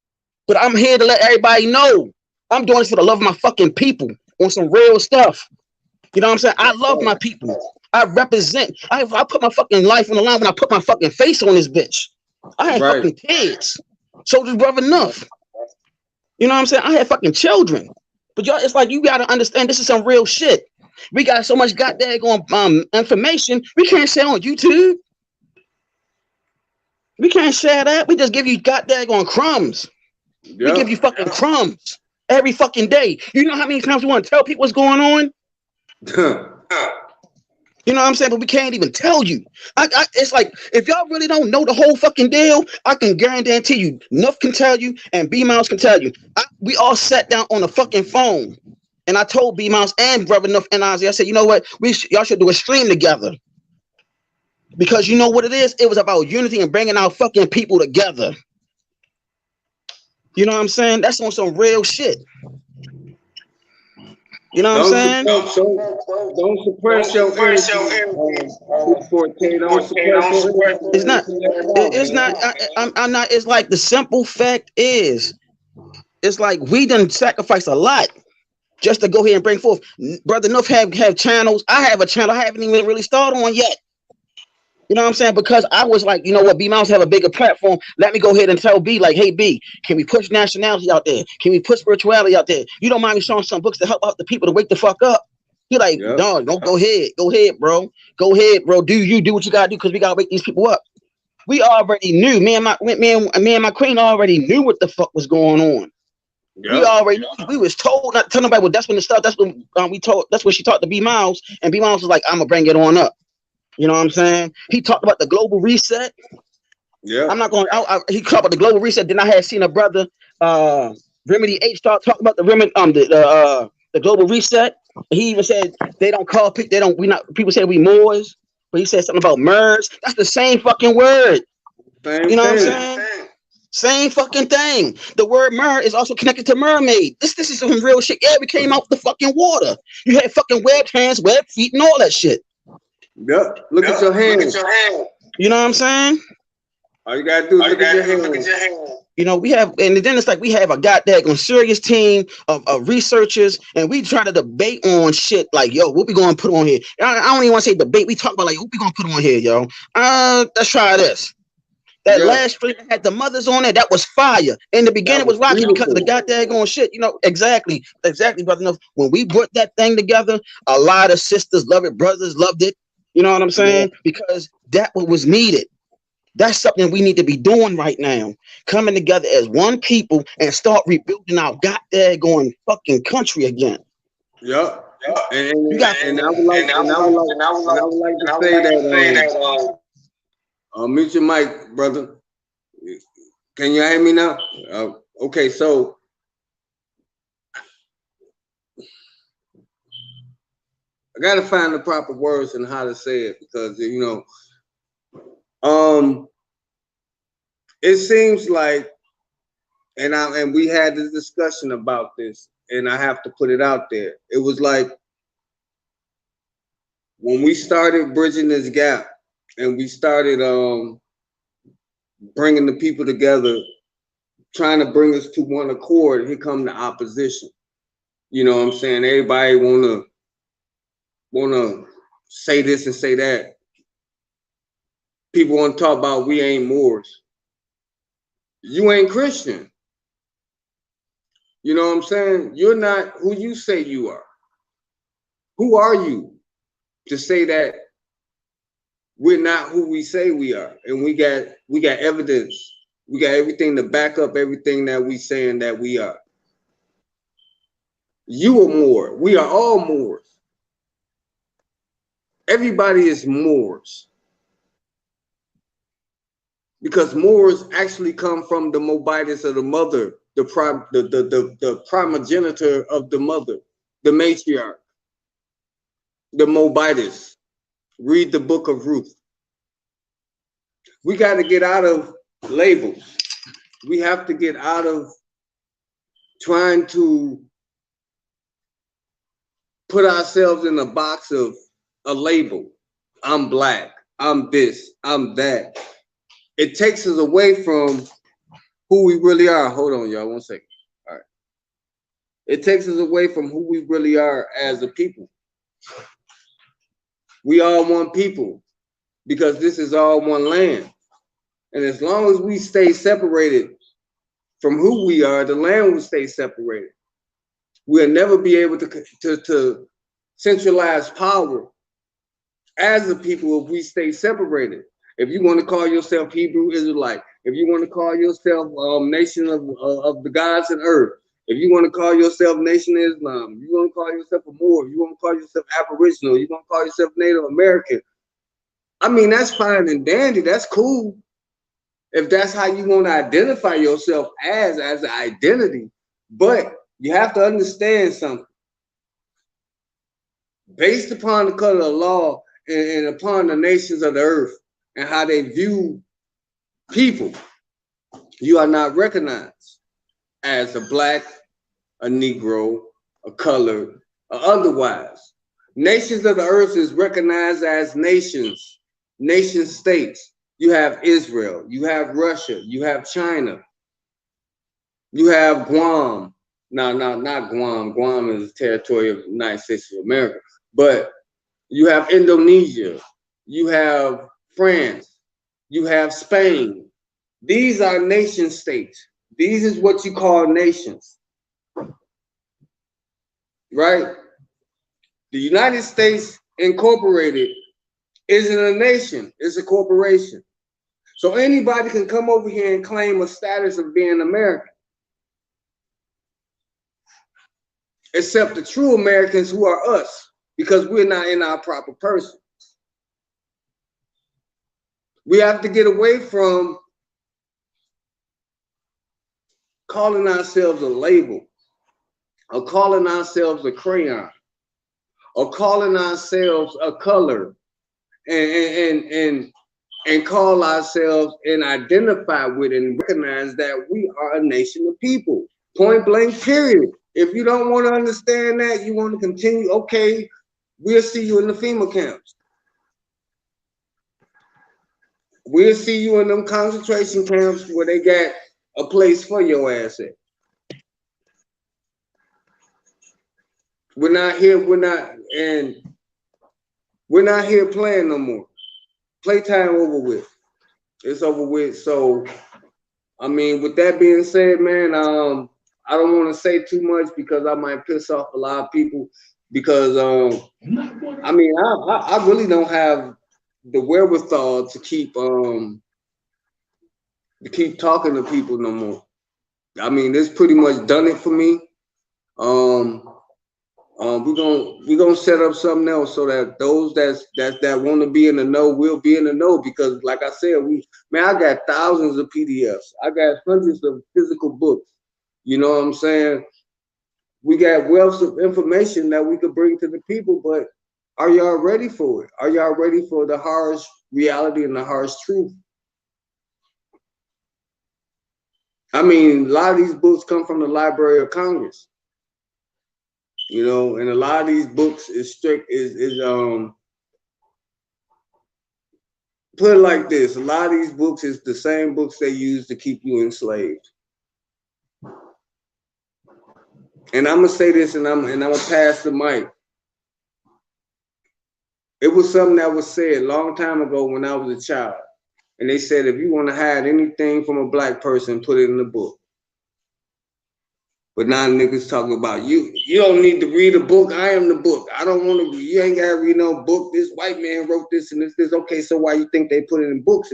But I'm here to let everybody know I'm doing this for the love of my fucking people on some real stuff. You know what I'm saying? I love my people. I represent. I put my fucking life on the line when I put my fucking face on this bitch. I had fucking kids. So does Brother Nuff. You know what I'm saying? I had fucking children. But y'all, it's like you gotta understand this is some real shit. We got so much goddamn information we can't share on YouTube. We can't share that. We just give you goddamn crumbs. Yep. We give you fucking crumbs every fucking day. You know how many times we want to tell people what's going on? You know what I'm saying? But we can't even tell you. It's like, if y'all really don't know the whole fucking deal, I can guarantee you, Nuff can tell you, and B-Mouse can tell you. We all sat down on the fucking phone, and I told B-Mouse and Brother Nuff and Ozzy, I said, you know what? Y'all should do a stream together. Because you know what it is? It was about unity and bringing our fucking people together. You know what I'm saying? That's on some real shit. You know what I'm saying? Don't suppress your energy. It's not. I'm not. It's like the simple fact is, it's like we done sacrificed a lot just to go here and bring forth. Brother Nuff have channels. I have a channel I haven't even really started on yet. You know what I'm saying? Because I was like, you know what, B-Mouse have a bigger platform. Let me go ahead and tell B, like, hey, B, can we push nationality out there? Can we put spirituality out there? You don't mind me showing some books to help out the people to wake the fuck up? He like, dog, don't go ahead. Go ahead, bro. Go ahead, bro. Do what you gotta do because we gotta wake these people up. We already knew. Me and my queen already knew what the fuck was going on. Yep. We already knew. We was told not to tell nobody. Well, that's when the stuff. That's when we told. That's when she talked to B-Mouse, and B-Mouse was like, I'm gonna bring it on up. You know what I'm saying? He talked about the global reset. Yeah. I'm not going. He talked about the global reset. Then I had seen a brother, Remedy H, start talking about the global reset. He even said they don't call people. They don't. We not. People say we Moors, but he said something about merge. That's the same fucking word. You know what I'm saying? Same fucking thing. The word mer is also connected to mermaid. This is some real shit. Yeah, we came out the fucking water. You had fucking webbed hands, webbed feet, and all that shit. Yep. Look at your hands. You know what I'm saying? All you gotta do is look at your hands. You know, we have, and then it's like we have a goddamn serious team of researchers, and we try to debate on shit like, yo, what we gonna put on here? I don't even want to say debate. We talk about like, what we gonna put on here, yo? Let's try this. That last stream had the mothers on it. That was fire. In the beginning, it was rocky because of the goddamn shit. You know, exactly, brother. Enough. When we put that thing together, a lot of sisters love it, brothers loved it. You know what I'm saying? Yeah. Because that what was needed. That's something we need to be doing right now. Coming together as one people and start rebuilding our goddamn fucking country again. Yep. And I would like to say that. Mute your mic, brother. Can you hear me now? Okay, so I gotta find the proper words and how to say it because you know, it seems like, and we had this discussion about this, and I have to put it out there. It was like when we started bridging this gap, and we started bringing the people together, trying to bring us to one accord. Here come the opposition. You know what I'm saying? Everybody wanna say this and say that. People want to talk about we ain't Moors. You ain't Christian. You know what I'm saying? You're not who you say you are. Who are you to say that we're not who we say we are? And we got evidence. We got everything to back up everything that we saying that we are. You are Moor. We are all Moors. Everybody is Moors. because Moors actually come from the Moabites of the mother, the primogenitor of the mother, the matriarch, the Moabites. Read the book of Ruth. We got to get out of labels. We have to get out of trying to put ourselves in a box of a label. I'm black, I'm this, I'm that. It takes us away from who we really are. Hold on, y'all, 1 second. All right. It takes us away from who we really are as a people. We are one people because this is all one land. And as long as we stay separated from who we are, the land will stay separated. We'll never be able to centralize power as a people if we stay separated. If you want to call yourself Hebrew Israelite, if you want to call yourself nation of the gods and earth, if you want to call yourself Nation of Islam, you want to call yourself a Moor, you want to call yourself Aboriginal, you want to call yourself Native American, I mean, that's fine and dandy. That's cool. If that's how you want to identify yourself as an identity. But you have to understand something. Based upon the color of law and upon the nations of the earth and how they view people, you are not recognized as a black, a Negro, a colored, or otherwise. Nations of the earth is recognized as nations, nation states. You have Israel, you have Russia, you have China, you have Guam. No, not Guam. Guam is a territory of the United States of America. But you have Indonesia, you have France, you have Spain. These are nation states. These is what you call nations, right? The United States Incorporated isn't a nation, it's a corporation. So anybody can come over here and claim a status of being American, except the true Americans who are us, because we're not in our proper person. We have to get away from calling ourselves a label, or calling ourselves a crayon, or calling ourselves a color, and call ourselves and identify with and recognize that we are a nation of people. Point blank, period. If you don't want to understand that, you want to continue, okay, we'll see you in the FEMA camps. We'll see you in them concentration camps where they got a place for your ass at. We're not here playing no more. Playtime over with. It's over with. So, I mean, with that being said, man, I don't want to say too much because I might piss off a lot of people. Because I mean, I really don't have the wherewithal to keep talking to people no more. I mean, this pretty much done it for me. We're gonna set up something else so that those that want to be in the know will be in the know, because like I said, I got thousands of PDFs. I got hundreds of physical books. You know what I'm saying? We got wealth of information that we could bring to the people, but are y'all ready for it? Are y'all ready for the harsh reality and the harsh truth? I mean, a lot of these books come from the Library of Congress. You know, and a lot of these books is strict, put it like this, a lot of these books is the same books they use to keep you enslaved. And I'm gonna say this, and I'm gonna pass the mic. It was something that was said a long time ago when I was a child. And they said, if you want to hide anything from a black person, put it in the book. But now niggas talking about you don't need to read a book. I am the book. I don't want to. You ain't gotta read no book. This white man wrote this and this. Okay, so why you think they put it in books?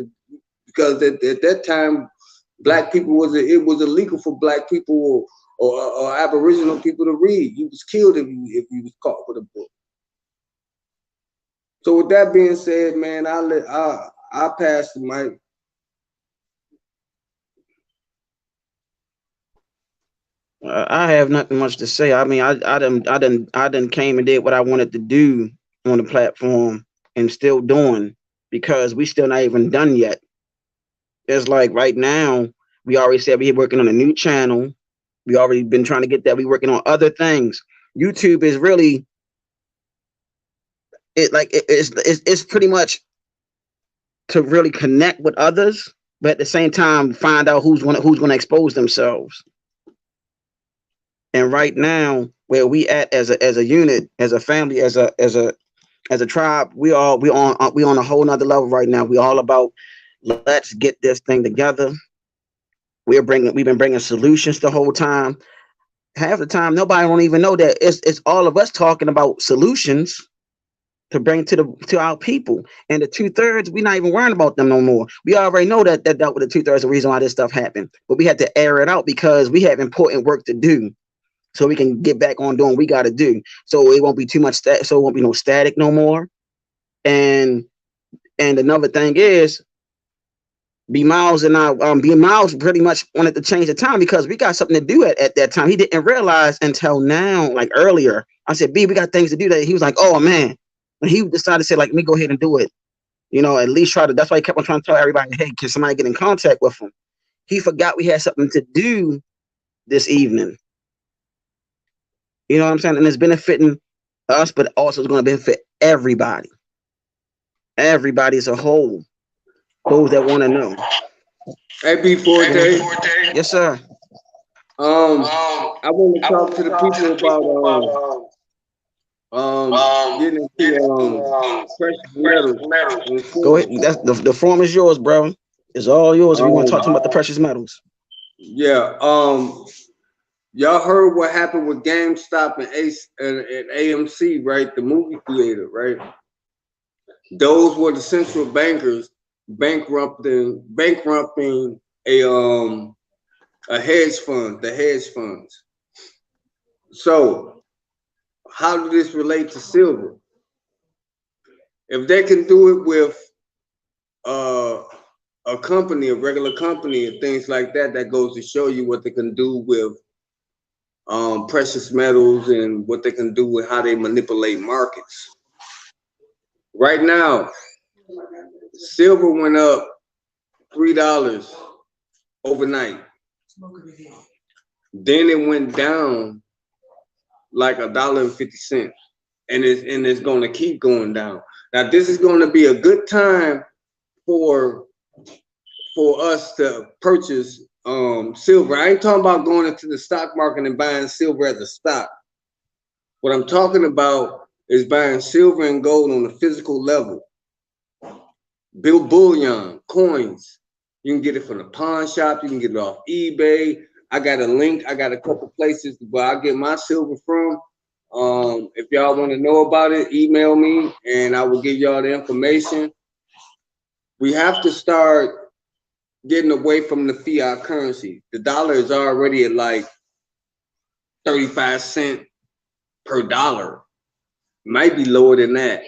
Because at that time, black people it was illegal for black people or Aboriginal people to read. You was killed if you was caught with a book. So with that being said, man, I'll pass the mic. I have nothing much to say. I mean, I done came and did what I wanted to do on the platform and still doing because we still not even done yet. It's like right now, we already said we working on a new channel. We already been trying to get that. We working on other things. YouTube is really it's pretty much to really connect with others, but at the same time find out who's gonna expose themselves. And right now, where we at as a unit, as a family, as a tribe, we on a whole nother level right now. We all about let's get this thing together. We've been bringing solutions the whole time. Half the time, nobody don't even know that it's all of us talking about solutions to bring to our people. And the 2/3, we're not even worrying about them no more. We already know that was the 2/3 the reason why this stuff happened. But we had to air it out because we have important work to do. So we can get back on doing what we got to do. So it won't be too much so it won't be no static no more. And another thing is B Miles pretty much wanted to change the time because we got something to do at that time. He didn't realize until now, like earlier. I said, B, we got things to do that. He was like, oh man. And he decided to say, like, let me go ahead and do it. At least that's why he kept on trying to tell everybody, hey, can somebody get in contact with him? He forgot we had something to do this evening. You know what I'm saying? And it's benefiting us, but also it's going to benefit everybody. Everybody as a whole. Those that want to know. Hey, B4J. Yes, sir. I want to talk to the people about getting into precious metals. Go ahead. That's the form is yours, bro. It's all yours. If you want to talk to him about the precious metals. Yeah. Y'all heard what happened with GameStop and AMC, right? The movie theater, right? Those were the central bankers bankrupting a hedge fund, the hedge funds. So how does this relate to silver? If they can do it with a company, a regular company, and things like that, that goes to show you what they can do with precious metals and what they can do with how they manipulate markets. Right now, silver went up $3 overnight. Then it went down like $1.50, and it's going to keep going down. Now, this is going to be a good time for us to purchase silver. I ain't talking about going into the stock market and buying silver as a stock. What I'm talking about is buying silver and gold on a physical level. Build bullion, coins. You can get it from the pawn shop. You can get it off eBay. I got a link. I got a couple places where I get my silver from. If y'all want to know about it, email me and I will give y'all the information. We have to start getting away from the fiat currency. The dollar is already at like 35 cents per dollar. Might be lower than that.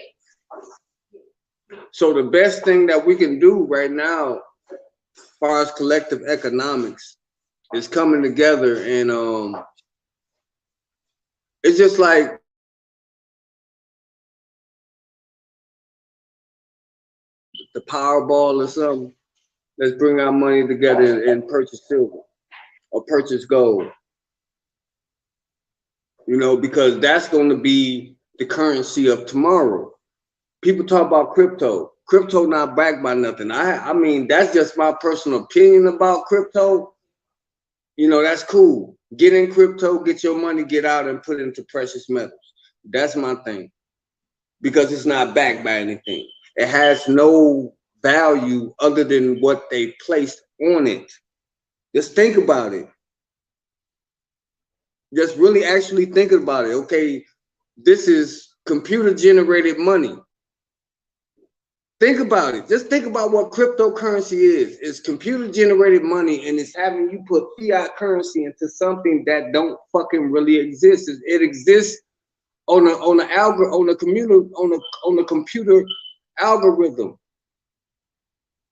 So the best thing that we can do right now, as far as collective economics, is coming together, and it's just like the Powerball or something. Let's bring our money together and purchase silver or purchase gold. Because that's going to be the currency of tomorrow. People talk about crypto. Crypto not backed by nothing. I mean, that's just my personal opinion about crypto. That's cool. Get in crypto, get your money, get out and put it into precious metals. That's my thing. Because it's not backed by anything. It has no value other than what they placed on it. Just think about it. Just really actually think about it. Okay, this is computer generated money. Think about it. Just think about what cryptocurrency is. It's computer generated money, and it's having you put fiat currency into something that don't fucking really exist. It exists on the computer algorithm.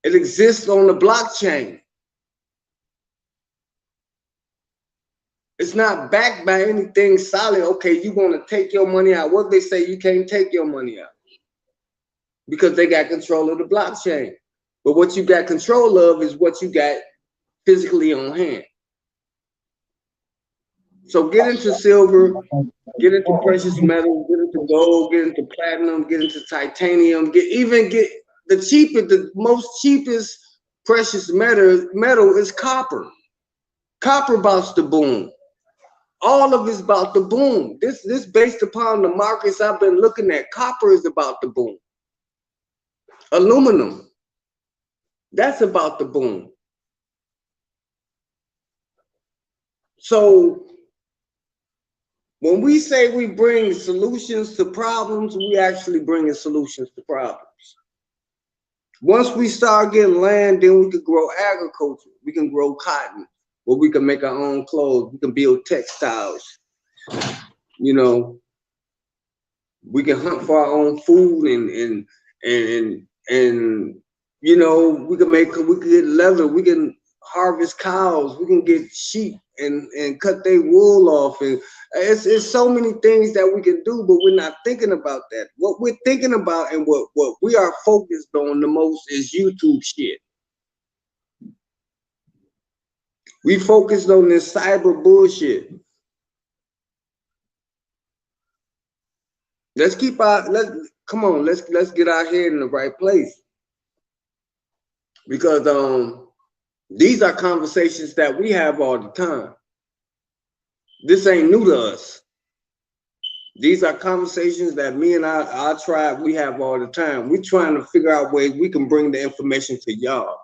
It exists on the blockchain. It's not backed by anything solid. Okay, you want to take your money out. What they say, you can't take your money out because they got control of the blockchain. But what you got control of is what you got physically on hand. So get into silver, get into precious metals, get into gold, get into platinum, get into titanium, get the cheapest, the most cheapest precious metal is copper. Copper about to boom. All of it's about to boom. This based upon the markets I've been looking at. Copper is about to boom. Aluminum, that's about to boom. So when we say we bring solutions to problems, we actually bring solutions to problems. Once we start getting land, then we can grow agriculture. We can grow cotton, where we can make our own clothes. We can build textiles. You know, we can hunt for our own food and you know, we can get leather. We can harvest cows. We can get sheep and cut their wool off. And it's so many things that we can do, but we're not thinking about that. What we're thinking about and what we are focused on the most is YouTube shit. We focused on this cyber bullshit. Let's get our head in the right place. Because these are conversations that we have all the time. This ain't new to us. These are conversations that me and our tribe, we have all the time. We're trying to figure out ways we can bring the information to y'all.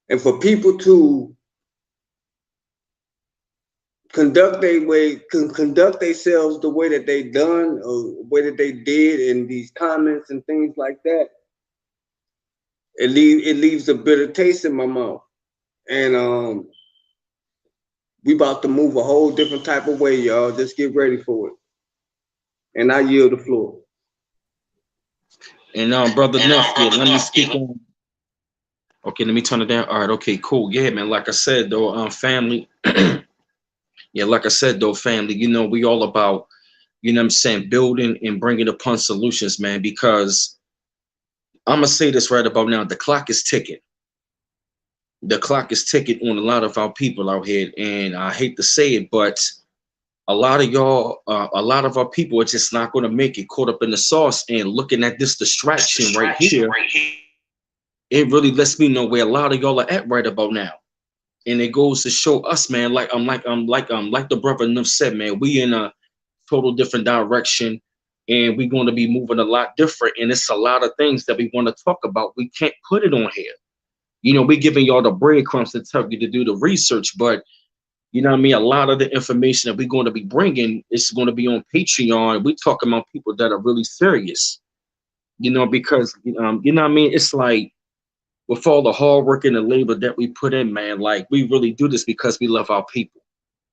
And for people to conduct themselves the way that they done or the way that they did in these comments and things like that, it leaves a bitter taste in my mouth. And we about to move a whole different type of way, y'all. Just get ready for it. And I yield the floor. And Brother Nuff, let me speak on. Okay, let me turn it down. All right, okay, cool. Yeah, man. Like I said, though, family. Yeah, like I said, though, family, you know, we all about, you know what I'm saying, building and bringing upon solutions, man, because I'm going to say this right about now. The clock is ticking. The clock is ticking on a lot of our people out here. And I hate to say it, but a lot of y'all, a lot of our people are just not going to make it caught up in the sauce and looking at this distraction right here. It really lets me know where a lot of y'all are at right about now. And it goes to show us, man, like the brother Nuff said, man, we in a total different direction. And we're going to be moving a lot different. And it's a lot of things that we want to talk about. We can't put it on here. You know, we're giving y'all the breadcrumbs to tell you to do the research. But, you know what I mean? A lot of the information that we're going to be bringing is going to be on Patreon. We're talking about people that are really serious, you know, because, you know what I mean? It's like with all the hard work and the labor that we put in, man, like we really do this because we love our people.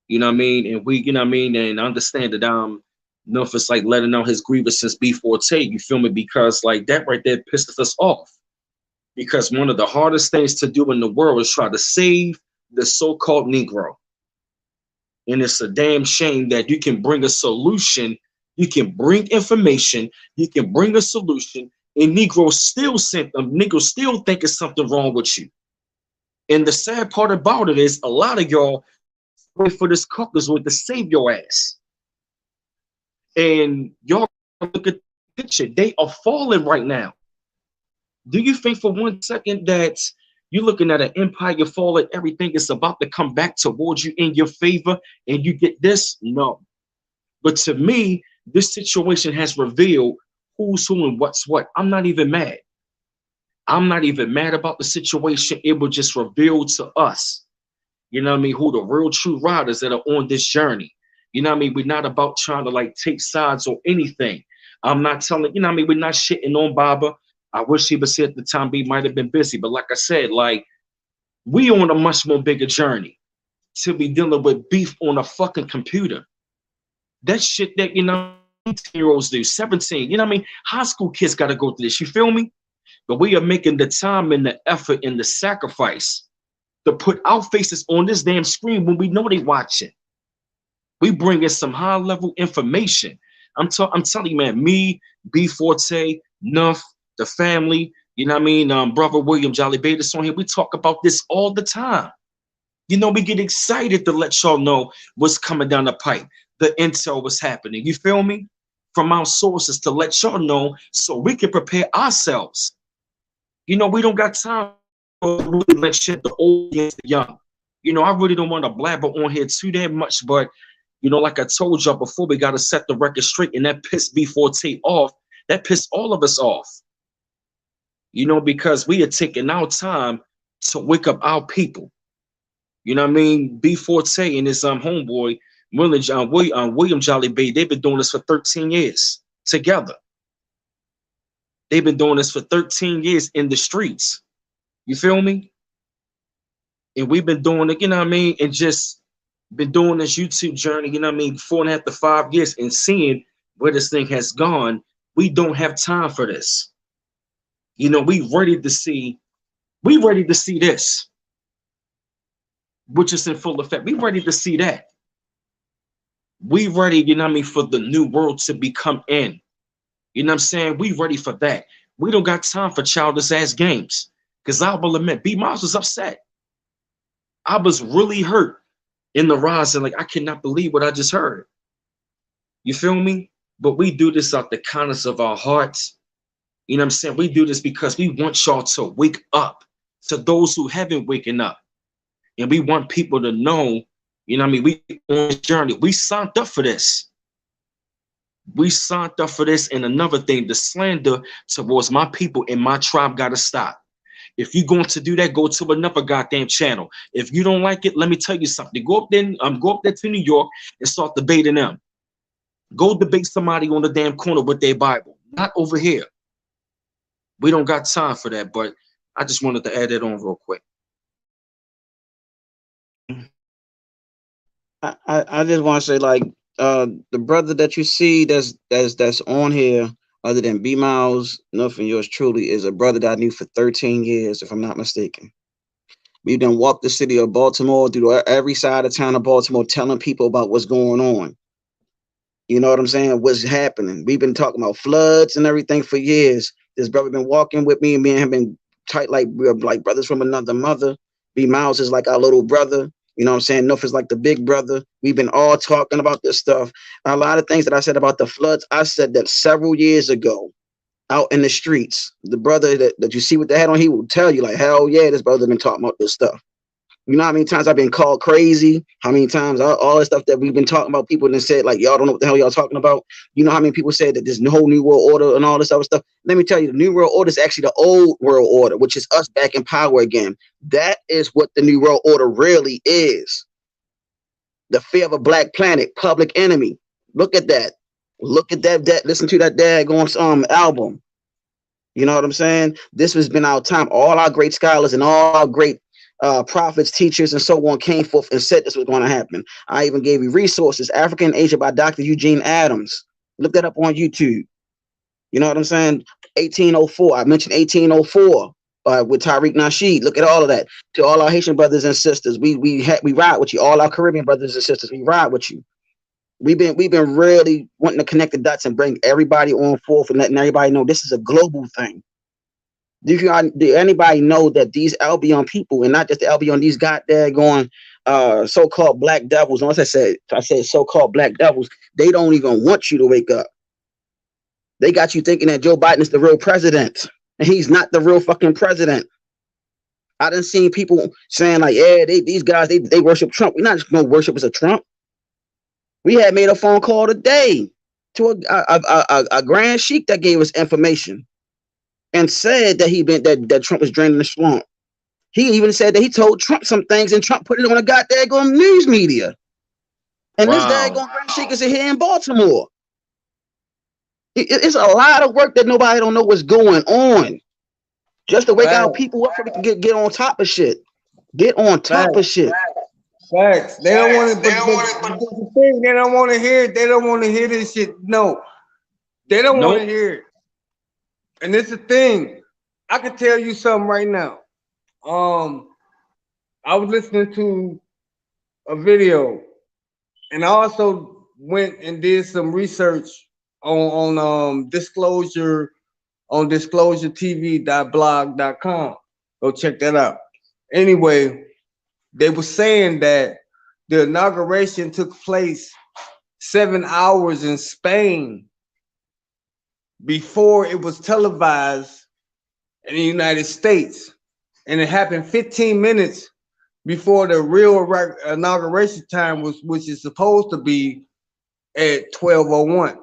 You know what I mean? And we, you know what I mean? And understand that Nuff is like letting out his grievances before Tate, you feel me? Because like that right there pisses us off. Because one of the hardest things to do in the world is try to save the so-called Negro. And it's a damn shame that you can bring a solution, you can bring information, you can bring a solution, and Negroes still think it's something wrong with you. And the sad part about it is a lot of y'all wait for this caucus with to save your ass. And y'all look at the picture, they are falling right now. Do you think for 1 second that you're looking at an empire fall and everything is about to come back towards you in your favor and you get this? No. But to me, this situation has revealed who's who and what's what. I'm not even mad. I'm not even mad about the situation. It will just reveal to us, you know what I mean, who the real true riders that are on this journey. You know what I mean? We're not about trying to like take sides or anything. I'm not telling, you know what I mean? We're not shitting on Baba. I wish he was here at the time. He might have been busy. But like I said, like we on a much more bigger journey to be dealing with beef on a fucking computer. That shit that, you know, 18-year-olds do, 17, you know what I mean? High school kids got to go through this, you feel me? But we are making the time and the effort and the sacrifice to put our faces on this damn screen when we know they watching. We bring in some high level information. I'm telling you, man, me, B Forte, Nuff, the family, you know what I mean? Brother William Jolly Bates on here. We talk about this all the time. You know, we get excited to let y'all know what's coming down the pipe, the intel, what's happening. You feel me? From our sources to let y'all know so we can prepare ourselves. You know, we don't got time for really let shit the old against the young. You know, I really don't want to blabber on here too damn much, but you know, like I told y'all before, we got to set the record straight, and that pissed B Forte off. That pissed all of us off. You know, because we are taking our time to wake up our people. You know what I mean? B Forte and his homeboy William Jolly Bay, they've been doing this for 13 years together. They've been doing this for 13 years in the streets. You feel me? And we've been doing it, you know what I mean? And just been doing this YouTube journey, you know what I mean? 4.5 to 5 years and seeing where this thing has gone. We don't have time for this. You know, we ready to see this, which is in full effect. We ready to see that. We ready, you know what I mean, for the new world to become in. You know what I'm saying? We ready for that. We don't got time for childish ass games. Because I will admit, B Miles was upset. I was really hurt in the rise and like, I cannot believe what I just heard. You feel me? But we do this out the kindness of our hearts. You know what I'm saying? We do this because we want y'all to wake up, to those who haven't waken up. And we want people to know, you know what I mean? We on this journey. We signed up for this. We signed up for this. And another thing, the slander towards my people and my tribe got to stop. If you're going to do that, go to another goddamn channel. If you don't like it, let me tell you something. Go up there to New York and start debating them. Go debate somebody on the damn corner with their Bible. Not over here. We don't got time for that, but I just wanted to add that on real quick. I just want to say, like, the brother that you see that's on here, other than B Miles, nothing, yours truly, is a brother that I knew for 13 years, if I'm not mistaken. We done walked the city of Baltimore, through every side of town of Baltimore, telling people about what's going on. You know what I'm saying? What's happening? We've been talking about floods and everything for years. This brother been walking with me, and me and him been tight like we're like brothers from another mother. B Miles is like our little brother. You know what I'm saying? Nuff is like the big brother. We've been all talking about this stuff. A lot of things that I said about the floods, I said that several years ago out in the streets. The brother that you see with the hat on, he will tell you like, hell yeah, this brother been talking about this stuff. You know how many times I've been called crazy? How many times all the stuff that we've been talking about, people that said like, y'all don't know what the hell y'all talking about. You know how many people said that there's no whole new world order and all this other stuff. Let me tell you, the new world order is actually the old world order, which is us back in power again. That is what the new world order really is. The fear of a black planet, Public Enemy. Look at that. Look at that. Listen to that daggone album. You know what I'm saying? This has been our time. All our great scholars and all our great prophets, teachers, and so on came forth and said this was going to happen. I even gave you resources, Africa and Asia by Dr. Eugene Adams. Look that up on YouTube. You know what I'm saying? 1804. I mentioned 1804 with Tariq Nasheed. Look at all of that. To all our Haitian brothers and sisters, we ride with you. All our Caribbean brothers and sisters, we ride with you. We've been really wanting to connect the dots and bring everybody on forth and letting everybody know this is a global thing. Do anybody know that these Albion people, and not just the Albion, these goddamn so-called black devils, once I said so-called black devils, they don't even want you to wake up. They got you thinking that Joe Biden is the real president, and he's not the real fucking president. I done seen people saying like, yeah, these guys, they worship Trump. We're not just no worshipers of Trump. We had made a phone call today to a grand sheik that gave us information and said that that Trump was draining the swamp. He even said that he told Trump some things, and Trump put it on a goddamn news media. And this daggone grand sheik is here in Baltimore. It's a lot of work that nobody don't know what's going on. Just to wake our people up so we can get on top of shit. Get on top of shit. Facts. They don't want it. The thing, they don't want to hear it. They don't want to hear this shit. No, they don't want to hear it. And it's the thing. I can tell you something right now. I I was listening to a video, and I also went and did some research on disclosure on disclosuretv.blog.com. Go check that out. Anyway, they were saying that the inauguration took place 7 hours in Spain before it was televised in the United States. And it happened 15 minutes before the real inauguration time was, which is supposed to be at 12:01.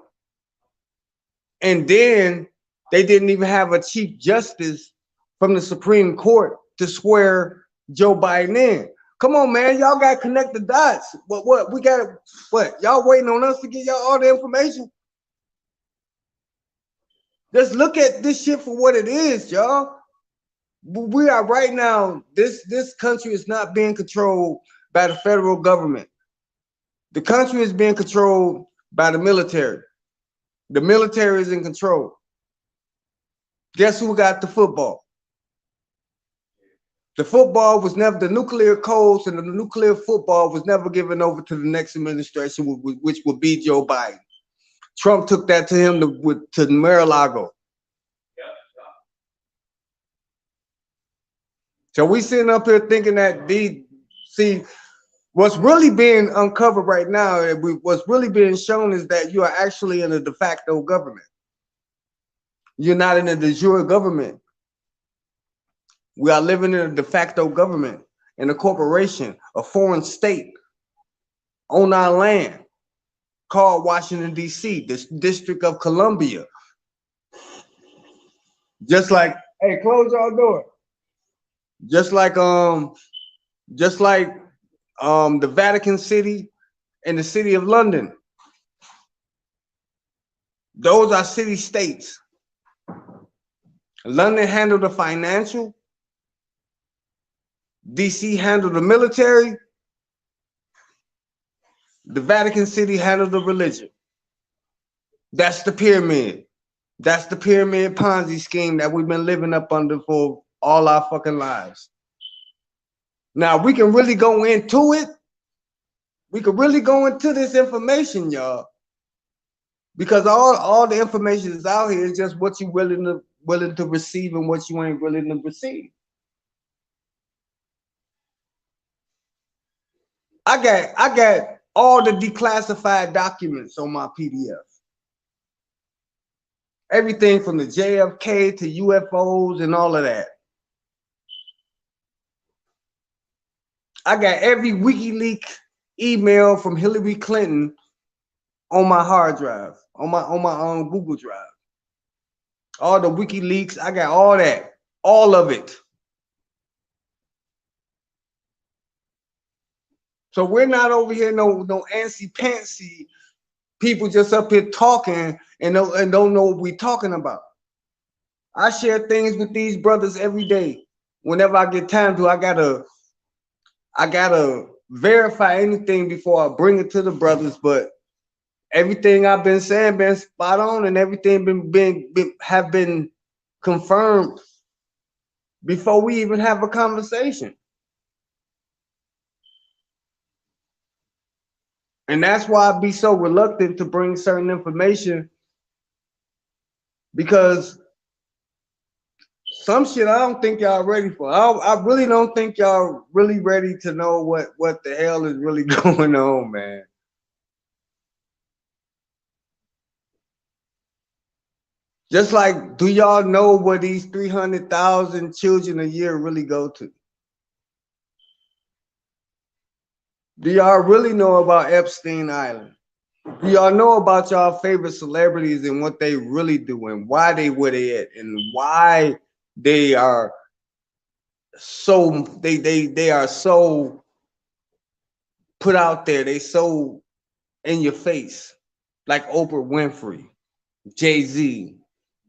And then they didn't even have a chief justice from the Supreme Court to swear Joe Biden in. Come on, man, y'all got to connect the dots. What we got? What y'all waiting on us to get y'all all the information? Just look at this shit for what it is, y'all. We are right now. This country is not being controlled by the federal government. The country is being controlled by the military. The military is in control. Guess who got the football? The football was never, the nuclear codes and the nuclear football was never given over to the next administration, which would be Joe Biden. Trump took that to him to Mar-a-Lago. So we sitting up here thinking that what's really being uncovered right now, what's really being shown is that you are actually in a de facto government. You're not in a de jure government. We are living in a de facto government, in a corporation, a foreign state on our land called Washington, D.C., the District of Columbia. Just like, hey, close your door. Just like the Vatican City and the City of London. Those are city states. London handled the financial. DC handled the military. The Vatican City handled the religion. That's the pyramid. That's the pyramid Ponzi scheme that we've been living up under for all our fucking lives. Now we can really go into it. We can really go into this information, y'all. Because all the information is out here. It's just what you willing to receive and what you ain't willing to receive. I got all the declassified documents on my PDF. Everything from the JFK to UFOs and all of that. I got every WikiLeaks email from Hillary Clinton on my hard drive, on my Google Drive. All the WikiLeaks, I got all that, all of it. So we're not over here no antsy pantsy people just up here talking and don't know what we're talking about. I share things with these brothers every day. Whenever I get time to, I gotta verify anything before I bring it to the brothers. But everything I've been saying been spot on, and everything have been confirmed before we even have a conversation. And that's why I'd be so reluctant to bring certain information, because some shit I don't think y'all ready for. I really don't think y'all really ready to know what the hell is really going on, man. Just like, do y'all know where these 300,000 children a year really go to? Do y'all really know about Epstein Island? Do y'all know about y'all favorite celebrities and what they really do and why they where they at and why they are so they are so put out there, they so in your face, like Oprah Winfrey, Jay-Z,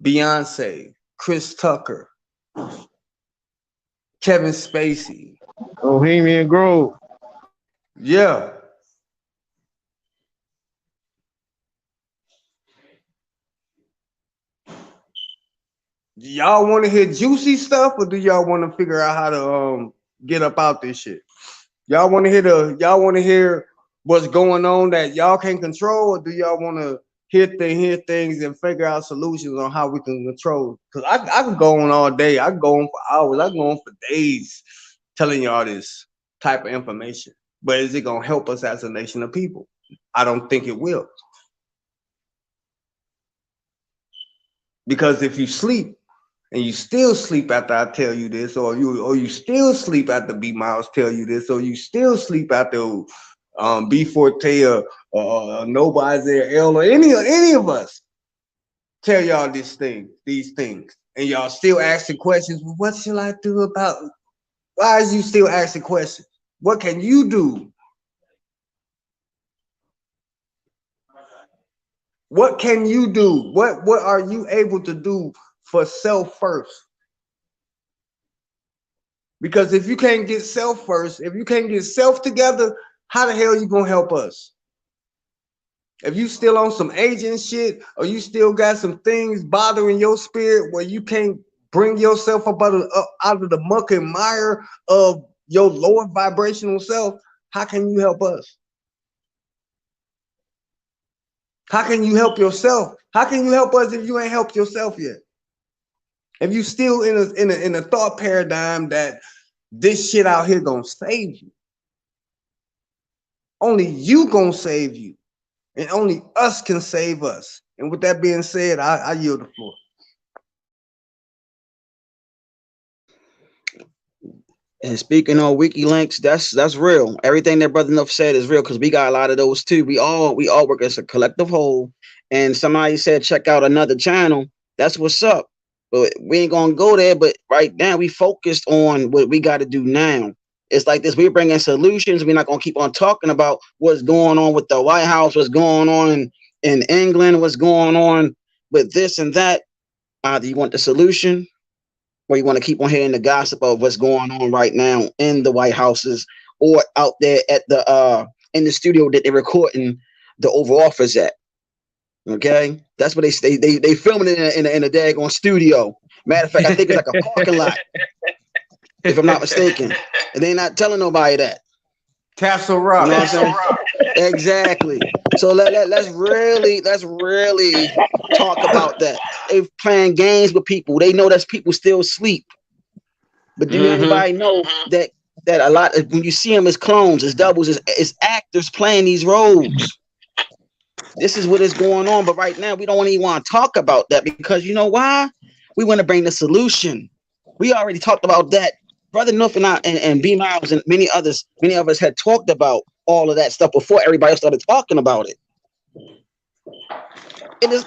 Beyonce, Chris Tucker, Kevin Spacey, Bohemian Grove. yeah. Do y'all want to hear juicy stuff, or do y'all want to figure out how to get up out this shit. Y'all want to hear what's going on that y'all can't control, or do y'all want to hear things and figure out solutions on how we can control? Because I could go on all day. I could go on for hours. I could go on for days telling y'all this type of information. But is it going to help us as a nation of people? I don't think it will. Because if you sleep and you still sleep after I tell you this, or you still sleep after B Miles tell you this, or you still sleep after B Forte or Nova Isaiah L or any of us tell y'all these things, and y'all still asking questions. Well, what shall I do about it? Why is you still asking questions? What can you do? What can you do? What are you able to do for self first? Because if you can't get self first, if you can't get self together, how the hell are you gonna help us? If you still on some agent shit, or you still got some things bothering your spirit where you can't bring yourself up out of the muck and mire of your lower vibrational self, how can you help us? How can you help yourself? How can you help us if you ain't helped yourself yet? If you still in a thought paradigm that this shit out here gonna save you. Only you gonna save you. And only us can save us. And with that being said, I yield the floor. And speaking on WikiLinks, that's real. Everything that Brother Nuff said is real, because we got a lot of those too. We all work as a collective whole. And somebody said check out another channel. That's what's up. But we ain't gonna go there. But right now we focused on what we got to do now. It's like this. We're bringing solutions. We're not gonna keep on talking about what's going on with the White House, what's going on in England, what's going on with this and that. Either you want the solution, or you want to keep on hearing the gossip of what's going on right now in the White Houses, or out there at the in the studio that they're recording the Oval Office at. Okay, that's what they filming it in a daggone studio. Matter of fact, I think it's like a parking lot, if I'm not mistaken, and they're not telling nobody that. Castle Rock. You know what I'm saying? Exactly. So let's really talk about that. They're playing games with people. They know that people still sleep. But do anybody know that a lot of, when you see them as clones, as doubles, as actors playing these roles? This is what is going on. But right now, we don't even want to talk about that, because you know why? We want to bring the solution. We already talked about that. Brother Nuff and I and B Miles and many of us had talked about all of that stuff before everybody else started talking about it. It is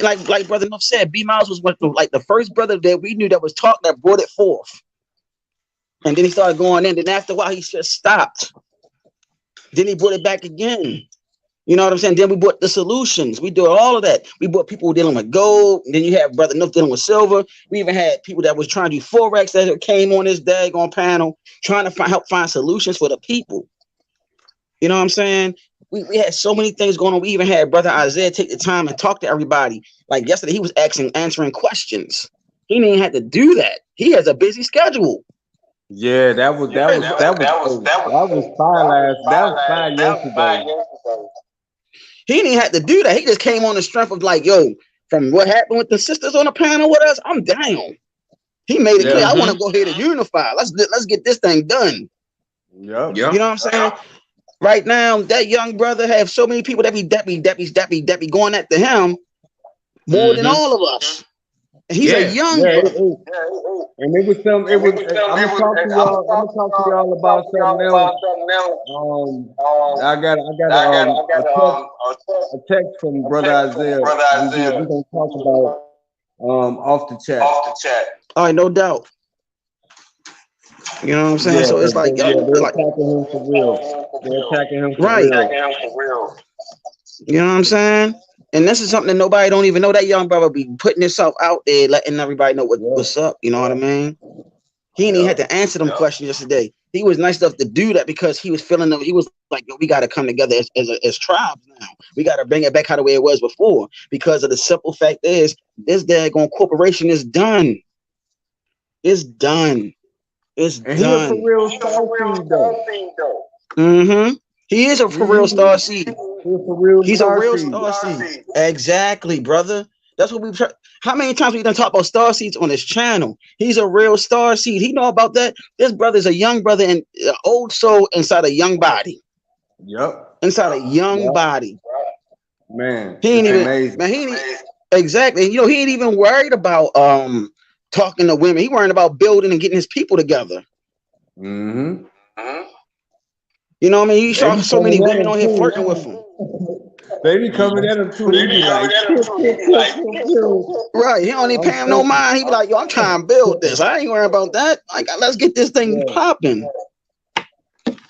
like Brother Nuff said, B Miles was like the first brother that we knew that was talking, that brought it forth. And then he started going in. Then after a while, he just stopped. Then he brought it back again. You know what I'm saying? Then we brought the solutions. We do all of that. We brought people dealing with gold. Then you have Brother Nuff dealing with silver. We even had people that was trying to do Forex that came on this daggone panel, trying to help find solutions for the people. You know what I'm saying? We had so many things going on. We even had Brother Isaiah take the time and talk to everybody. Like yesterday, he was answering questions. He didn't even have to do that. He has a busy schedule. Yeah, that was 5 yesterday. He didn't even have to do that. He just came on the strength of like, yo, from what happened with the sisters on the panel with us, I'm down. He made it clear. I want to go ahead and unify. Let's get this thing done. Yeah. You know what I'm saying? Right now, that young brother have so many people that be going after him more than all of us. And he's a young brother. And it was some. I'm gonna talk to y'all about something else. I got a text from Brother Isaiah. We're gonna talk about off the chat. All right, no doubt. You know what I'm saying? So it's like, they're attacking him for real. They're attacking him for real. You know what I'm saying? And this is something that nobody don't even know. That young brother be putting himself out there, letting everybody know what's up. You know what I mean? He didn't even have to answer them questions yesterday. He was nice enough to do that because he was feeling them. He was like, yo, we got to come together as tribes now. We got to bring it back how the way it was before, because of the simple fact is this daggone corporation is done. It's done. It's And he a for done. real star seed though. Mm-hmm. He is a for real star seed. He a for real He's a star real seed. star seed. Exactly, brother. That's what we. How many times we done talk about star seeds on this channel? He's a real star seed. He know about that. This brother's a young brother and old soul inside a young body. Yep. Inside a young body. Man, He ain't it's even. amazing. Man, he ain't exactly. You know, he ain't even worried about talking to women. He worried about building and getting his people together. Mm-hmm. You know what I mean? You saw so many women on here flirting with him. They be coming at him too. They be like, right. He don't even pay him no mind. He be like, yo, I'm trying to build this. I ain't worried about that. Like, let's get this thing popping.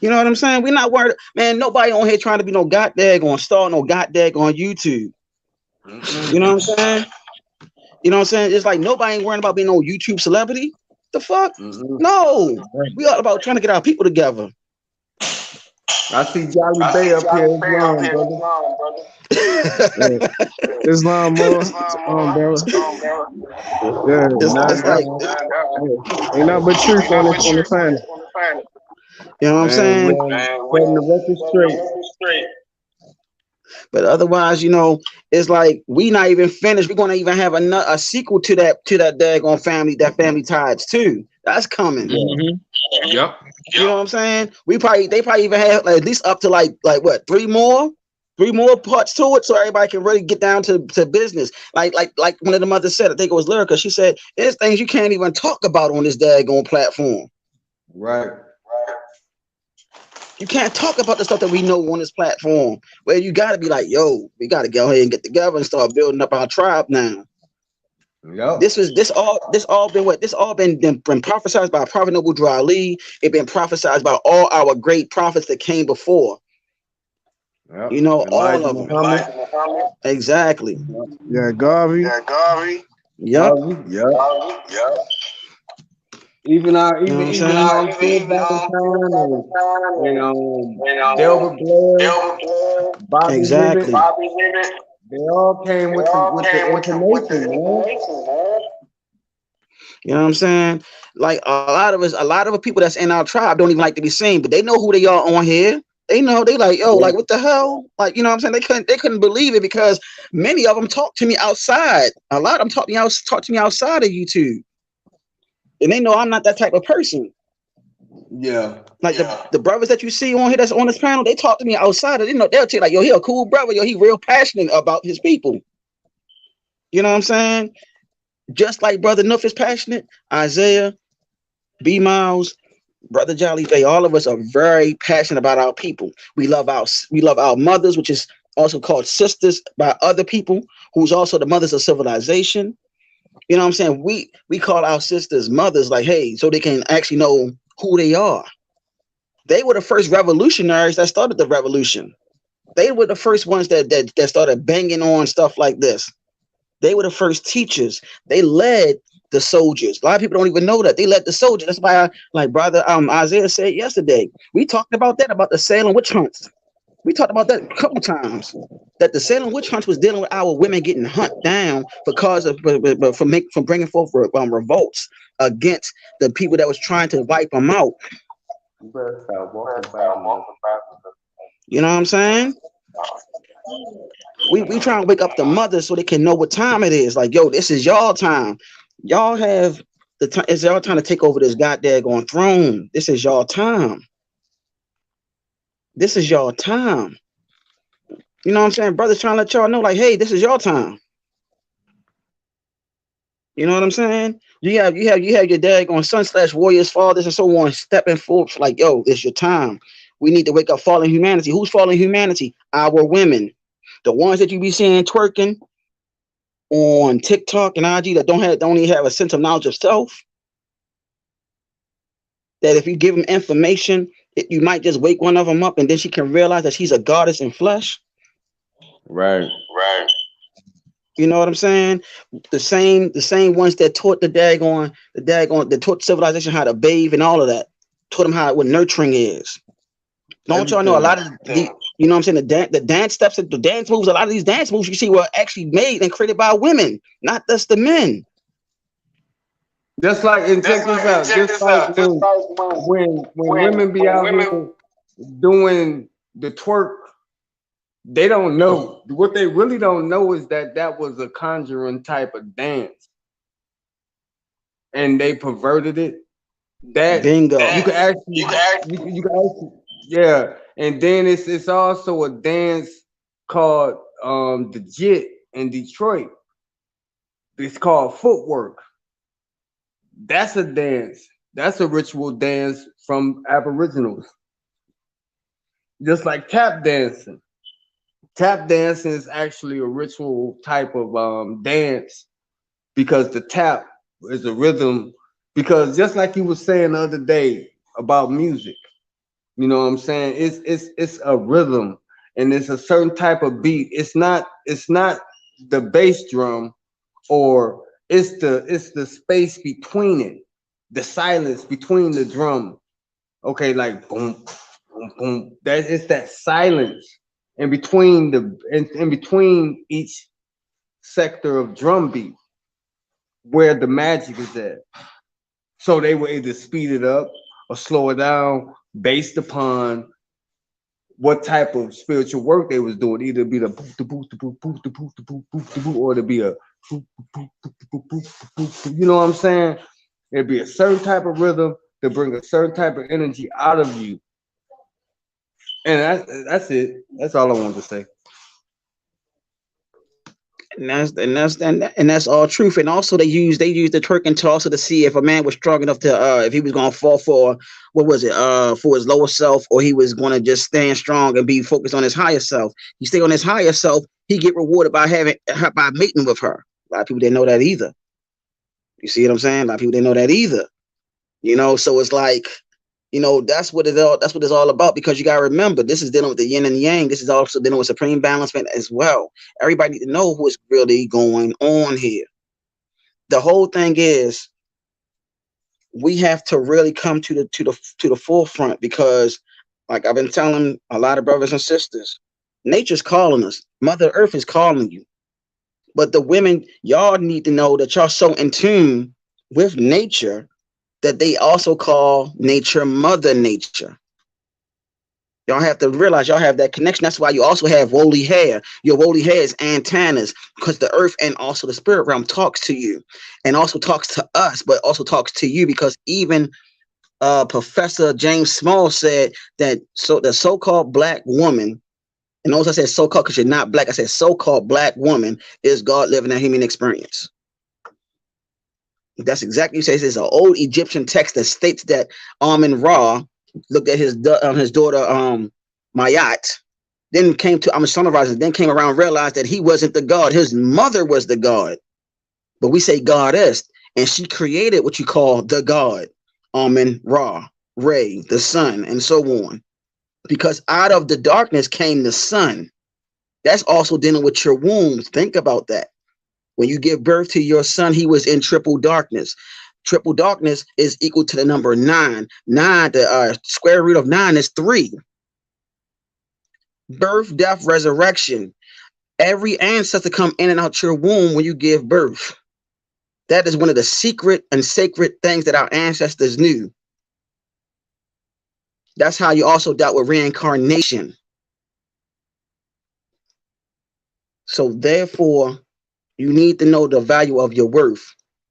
You know what I'm saying? We're not worried. Man, nobody on here trying to be no goddamn star, no goddamn on YouTube. You know what I'm saying? You know what I'm saying? It's like nobody ain't worrying about being no YouTube celebrity. The fuck? No. We all about trying to get our people together. I see Jolly Bay up here. Islam, brother. Islam, more. Brother. Yeah, it's like ain't nothing but truth on the planet. You know what I'm saying? Setting the record straight. But otherwise, you know, it's like we not even finished. We're gonna even have a sequel to that daggone family Ties too. That's coming. Mm-hmm. Yep. You know what I'm saying? They probably even have like, at least up to like what, three more parts to it, so everybody can really get down to business. Like one of the mothers said, I think it was Lyrica. She said, "There's things you can't even talk about on this daggone platform." Right. You can't talk about the stuff that we know on this platform. Where you got to be like, yo, we got to go ahead and get together and start building up our tribe now. Yep. This all been prophesied by Prophet Noble Drew Ali. It been prophesied by all our great prophets that came before. Yep. You know, Elijah all of them. Muhammad. Exactly. Yeah, Garvey. Yep. Even our You know what I'm saying? Phil Valentine and Delbert Blair, Bobby Exactly. Hibben, they all came with the information, man. You know what I'm saying? Like a lot of people that's in our tribe don't even like to be seen, but they know who they are on here. They know, they like, yo, like what the hell? Like, you know what I'm saying? They couldn't believe it because many of them talk to me outside. A lot of them talk to me outside of YouTube. And they know I'm not that type of person. Yeah. Like the brothers that you see on here that's on this panel, they talk to me outside. They know they'll tell you like, yo, he a cool brother, yo, he real passionate about his people. You know what I'm saying? Just like Brother Nuff is passionate, Isaiah, B Miles, Brother Jolly Bay, all of us are very passionate about our people. We love our mothers, which is also called sisters by other people, who's also the mothers of civilization. You know what I'm saying? We call our sisters mothers, like, hey, so they can actually know who they are. They were the first revolutionaries that started the revolution. They were the first ones that started banging on stuff like this. They were the first teachers. They led the soldiers. A lot of people don't even know that. They led the soldiers. That's why, like Brother Isaiah said yesterday, we talked about that, about the Salem witch hunts. We talked about that a couple times, that the Salem witch hunts was dealing with our women getting hunted down because of from bringing forth revolts against the people that was trying to wipe them out. You know what I'm saying? We try and wake up the mothers so they can know what time it is. Like, yo, this is y'all time. Y'all have the time. It's y'all time to take over this goddamn throne. This is y'all time. This is y'all time. You know what I'm saying? Brothers trying to let y'all know, like, hey, this is your time. You know what I'm saying? You have your daggone son/warriors, fathers, and so on stepping forth like, yo, it's your time. We need to wake up fallen humanity. Who's fallen humanity? Our women. The ones that you be seeing twerking on TikTok and IG that don't even have a sense of knowledge of self. That if you give them information, you might just wake one of them up and then she can realize that she's a goddess in flesh. Right. You know what I'm saying? The same ones that taught that taught civilization how to bathe and all of that, taught them what nurturing is. Don't y'all know a lot of you know what I'm saying? The dance steps, the dance moves, a lot of these dance moves you see were actually made and created by women, not just the men. Just like, and check this out, just like when women be out here doing the twerk, they don't know. What they really don't know is that that was a conjuring type of dance, and they perverted it. That Bingo. you can actually, you can actually, yeah. And then it's also a dance called the Jit in Detroit. It's called footwork. That's a dance. That's a ritual dance from Aboriginals. Just like tap dancing. Tap dancing is actually a ritual type of dance because the tap is a rhythm. Because just like you were saying the other day about music, you know what I'm saying? It's a rhythm and it's a certain type of beat. It's not the bass drum, or it's the space between it, the silence between the drum. Okay, like boom, boom, boom. That it's that silence in between in between each sector of drum beat where the magic is at. So they were either speed it up or slow it down based upon what type of spiritual work they was doing. Either be the boof, the boof, the boof, boof, the boof, the boof, boof, the boof, or to be a boof, boof, boof, boof, boof, boof. You know what I'm saying? It'd be a certain type of rhythm to bring a certain type of energy out of you. And that's it. That's all I wanted to say. And that's all truth. And also they use the twerking to also to see if a man was strong enough to if he was gonna fall for what was it for his lower self, or he was gonna just stand strong and be focused on his higher self. He stay on his higher self, he get rewarded by mating with her. A lot of people didn't know that either. You see what I'm saying? A lot of people didn't know that either. So it's like, that's what it's all about, because you gotta remember, this is dealing with the yin and yang. This is also dealing with supreme balancement as well. Everybody need to know what's really going on here. The whole thing is we have to really come to the forefront, because like I've been telling a lot of brothers and sisters, nature's calling us. Mother Earth is calling you. But the women, y'all need to know that y'all so in tune with nature that they also call nature Mother Nature. Y'all have to realize y'all have that connection. That's why you also have woolly hair. Your woolly hair is antennas, because the earth and also the spirit realm talks to you, and also talks to us, but also talks to you, because even Professor James Small said that the so-called black woman, and notice I said so-called because you're not black. I said so-called black woman is God living a human experience. That's exactly what he says. It's an old Egyptian text that states that Amun Ra looked at his daughter Mayat, then came to, I'm summarizing, then came around and realized that he wasn't the God. His mother was the God. But we say goddess, and she created what you call the God, Amun Ra, Ray, the sun, and so on. Because out of the darkness came the sun. That's also dealing with your wombs. Think about that. When you give birth to your son, he was in triple darkness. Triple darkness is equal to the number 9. 9, the square root of 9 is 3. Birth, death, resurrection. Every ancestor come in and out your womb when you give birth. That is one of the secret and sacred things that our ancestors knew. That's how you also dealt with reincarnation. So therefore, you need to know the value of your worth.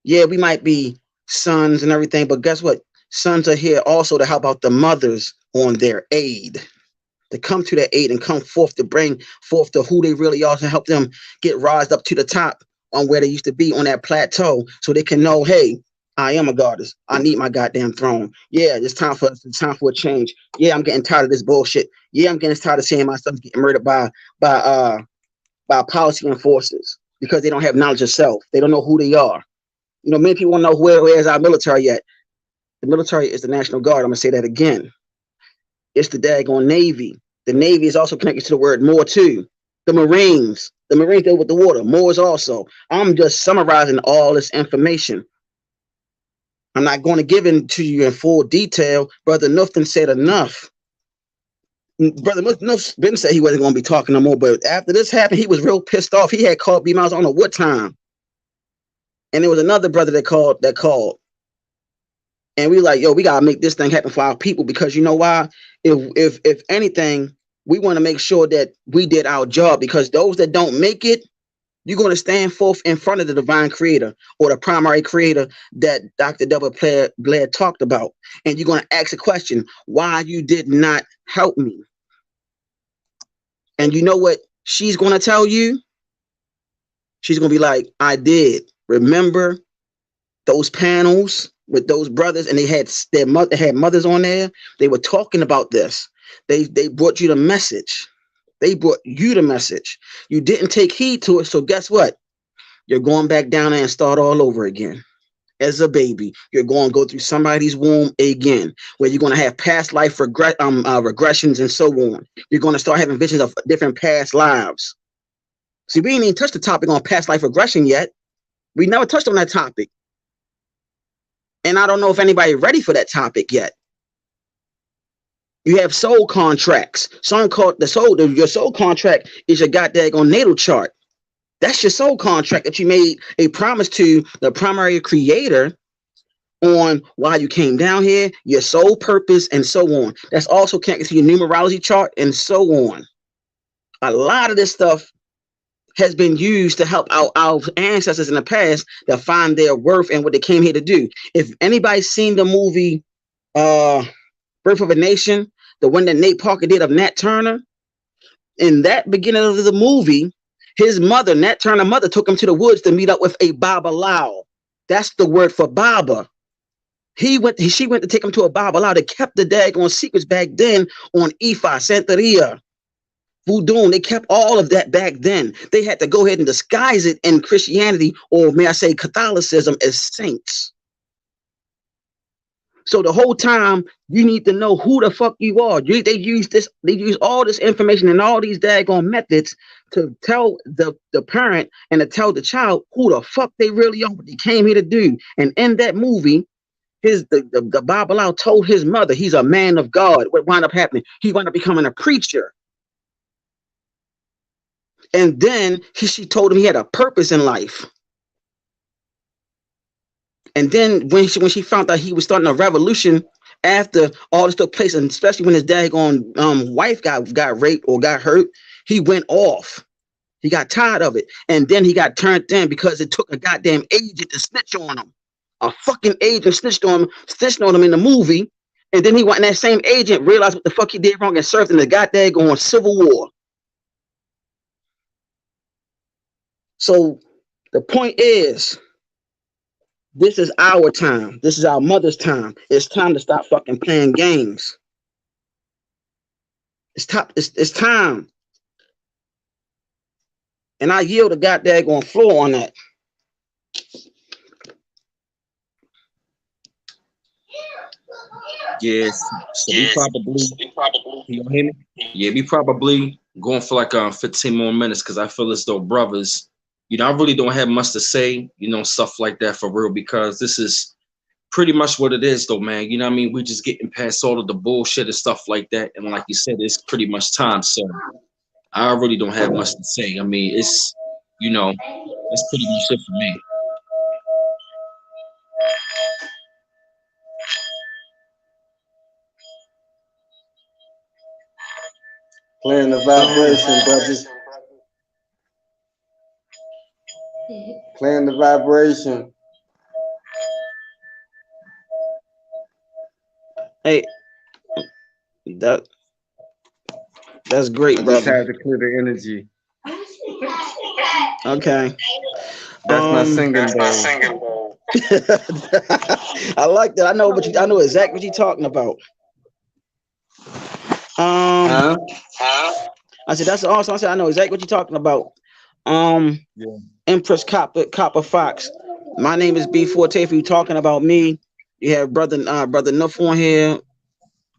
Yeah, we might be sons and everything, but guess what? Sons are here also to help out the mothers on their aid, to come to their aid and come forth to bring forth to who they really are, to help them get rised up to the top on where they used to be on that plateau, so they can know, hey, I am a goddess. I need my goddamn throne. Yeah, it's time for a change. Yeah, I'm getting tired of this bullshit. Yeah, I'm getting tired of seeing my son getting murdered by policy enforcers, because they don't have knowledge of self. They don't know who they are. Many people want to know where is our military at. The military is the National Guard. I'm gonna say that again. It's the daggone Navy. The Navy is also connected to the word more too. The Marines deal with the water. Moors also. I'm just summarizing all this information. I'm not going to give it to you in full detail. Brother Nufton said enough. Brother Nuff been said he wasn't going to be talking no more, but after this happened, he was real pissed off. He had called B Miles, I don't know what time. And there was another brother that called. And we like, yo, we gotta make this thing happen for our people, because you know why? If anything, we want to make sure that we did our job, because those that don't make it, you're going to stand forth in front of the divine creator, or the primary creator that Dr. W. Blair talked about. And you're going to ask a question, why you did not help me? And you know what she's going to tell you? She's going to be like, I did. Remember those panels with those brothers, and they had mothers on there. They were talking about this. They brought you the message. They brought you the message. You didn't take heed to it. So guess what? You're going back down there and start all over again. As a baby, you're going to go through somebody's womb again, where you're going to have past life regressions and so on. You're going to start having visions of different past lives. See, we ain't even touched the topic on past life regression yet. We never touched on that topic. And I don't know if anybody ready for that topic yet. You have soul contracts. Something called your soul contract is your goddamn natal chart. That's your soul contract that you made a promise to the primary creator on why you came down here, your soul purpose, and so on. That's also connected to your numerology chart and so on. A lot of this stuff has been used to help our ancestors in the past to find their worth and what they came here to do. If anybody's seen the movie Birth of a Nation, the one that Nate Parker did of Nat Turner, in that beginning of the movie, his mother, Nat Turner's mother, took him to the woods to meet up with a Babalawo. That's the word for Baba. She went to take him to a Babalawo that kept the daggone secrets back then on Ifa, Santeria, Voodoo. They kept all of that back then. They had to go ahead and disguise it in Christianity, or may I say Catholicism, as saints. So the whole time you need to know who the fuck you are. They use all this information and all these daggone methods to tell the parent and to tell the child who the fuck they really are, what they came here to do. And in that movie, the Babalawo told his mother he's a man of God. What wound up happening? He wound up becoming a preacher. And then she told him he had a purpose in life. And then when she found out he was starting a revolution after all this took place, and especially when his daggone wife got raped or got hurt, he went off. He got tired of it. And then he got turned in because it took a goddamn agent to snitch on him. A fucking agent snitched on him in the movie. And then and that same agent realized what the fuck he did wrong and served in the goddamn Civil War. So the point is, this is our time. This is our mother's time. It's time to stop fucking playing games. It's time. And I yield the goddamn floor on that. Yes. So we probably you hear me? Yeah, we probably going for like 15 more minutes, because I feel as though brothers, I really don't have much to say, stuff like that for real, because this is pretty much what it is though, man. You know what I mean? We're just getting past all of the bullshit and stuff like that. And like you said, it's pretty much time. So I really don't have much to say. I mean, it's, that's pretty much it for me. Playing the vibration, brothers. Playing the vibration. Hey, that's great, brother. Just have to clear the energy. Okay. That's my singing bowl. I like that. I know exactly what you're talking about. I said that's awesome. I said I know exactly what you're talking about. Yeah. Empress Copper Fox. My name is B Forte. If you're talking about me, you have brother Nuff on here,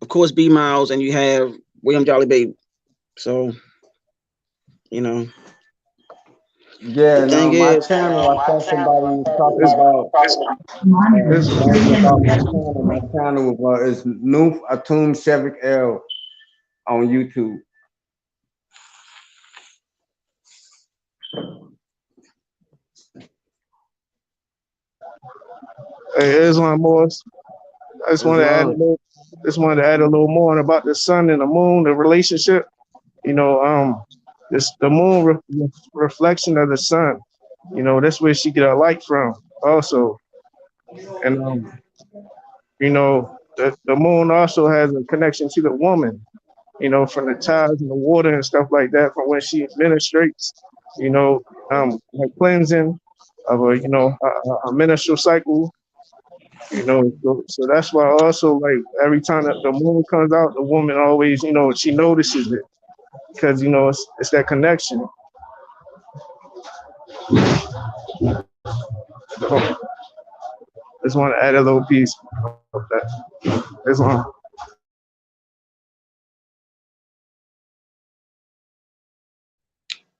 of course B Miles, and you have William Jolly Babe. So, Yeah, no, my channel, I saw somebody talking about this about my channel. My channel is Noof Atum Shevik L on YouTube. Hey, Islam Morris. I just want to add a little. Just wanted to add a little more about the sun and the moon, the relationship. You know, this the moon reflection of the sun. You know, that's where she get her light from, also. And you know, the moon also has a connection to the woman. You know, from the tides and the water and stuff like that, from when she administrates. You know, her cleansing of a menstrual cycle. You know, so that's why also like every time that the moon comes out, the woman always, you know, she notices it because you know it's that connection. So just want to add a little piece of that. That's one.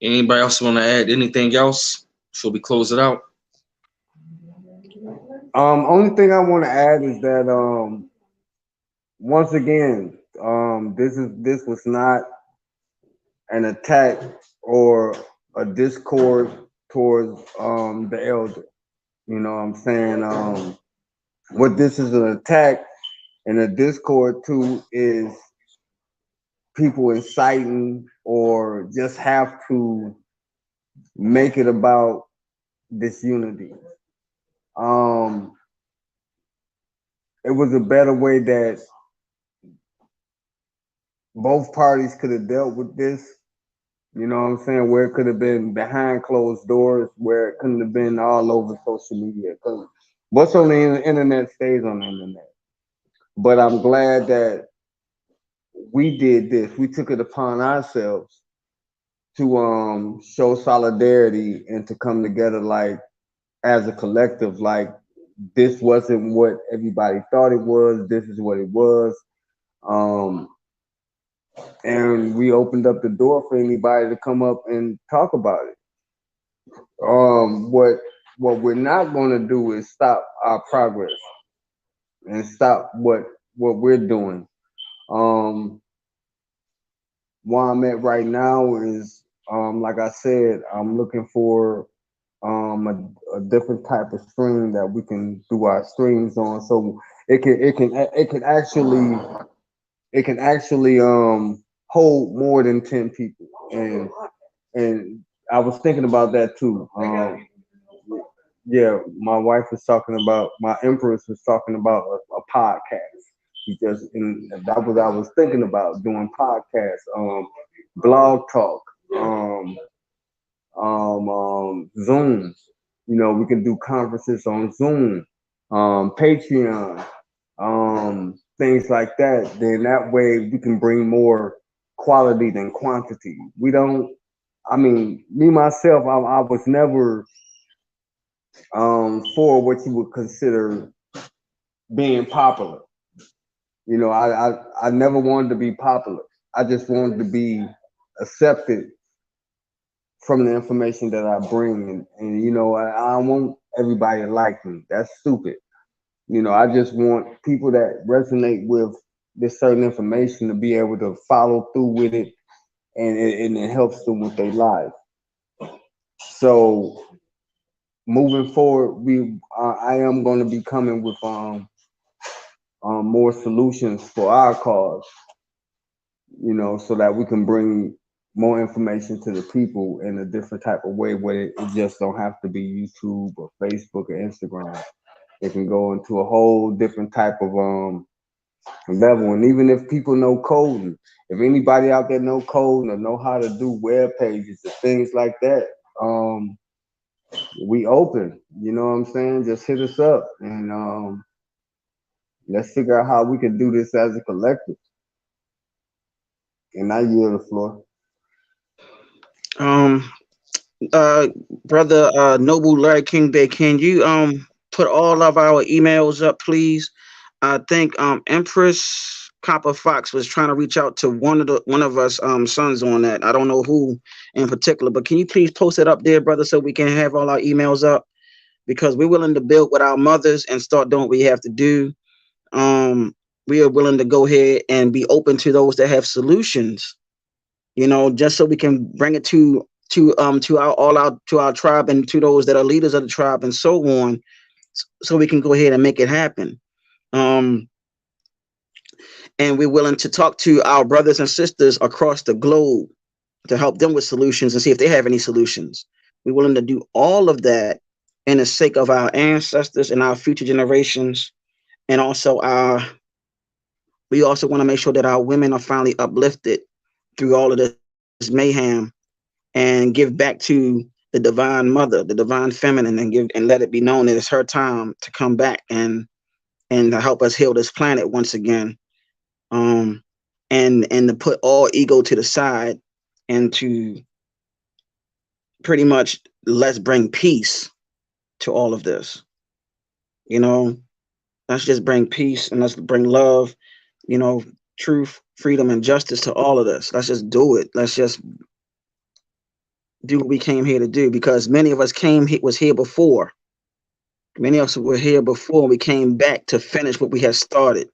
Anybody else want to add anything else before we close it out? Only thing I want to add is that once again, this was not an attack or a discord towards the elder. You know what I'm saying? What this is an attack and a discord to is people inciting or just have to make it about disunity. It was a better way that both parties could have dealt with this. You know what I'm saying? Where it could have been behind closed doors, where it couldn't have been all over social media. Because what's on the internet stays on the internet. But I'm glad that we did this. We took it upon ourselves to show solidarity and to come together like as a collective. Like this wasn't what everybody thought it was. This is what it was. And we opened up the door for anybody to come up and talk about it. What we're not going to do is stop our progress and stop what we're doing. Where I'm at right now is, like I said, I'm looking for a different type of stream that we can do our streams on, so it can actually hold more than 10 people, and I was thinking about that too. Yeah, my wife was talking about, my empress was talking about a podcast. And that was I was thinking about doing podcasts, blog talk, Zooms. You know, we can do conferences on Zoom, Patreon, things like that. Then that way we can bring more quality than quantity. We don't. I mean, me myself, I was never for what you would consider being popular. You know, I never wanted to be popular. I just wanted to be accepted from the information that I bring. And you know, I don't want everybody to like me. That's stupid. You know, I just want people that resonate with this certain information to be able to follow through with it, and it helps them with their life. So moving forward, I am going to be coming with more solutions for our cause, you know, so that we can bring more information to the people in a different type of way, where it just don't have to be YouTube or Facebook or Instagram. It can go into a whole different type of level. And even if people know coding, if anybody out there know coding or know how to do web pages and things like that, we open. You know what I'm saying? Just hit us up, and let's figure out how we can do this as a collective. And I yield the floor. Brother Noble Larry King Bay, can you put all of our emails up, please? I think Empress Copper Fox was trying to reach out to one of us sons on that. I don't know who in particular, but can you please post it up there, brother, so we can have all our emails up? Because we're willing to build with our mothers and start doing what we have to do. We are willing to go ahead and be open to those that have solutions, you know, just so we can bring it to our tribe and to those that are leaders of the tribe and so on, so we can go ahead and make it happen. Um, and we're willing to talk to our brothers and sisters across the globe to help them with solutions and see if they have any solutions. We're willing to do all of that in the sake of our ancestors and our future generations, and also we also want to make sure that our women are finally uplifted through all of this mayhem and give back to the divine mother, the divine feminine, and let it be known that it's her time to come back and to help us heal this planet once again. Um, and to put all ego to the side and to pretty much let's bring peace to all of this. You know, let's just bring peace and let's bring love, you know, truth, freedom, and justice to all of this. Let's just do it. Let's just do what we came here to do, because many of us was here before. Many of us were here before. We came back to finish what we had started,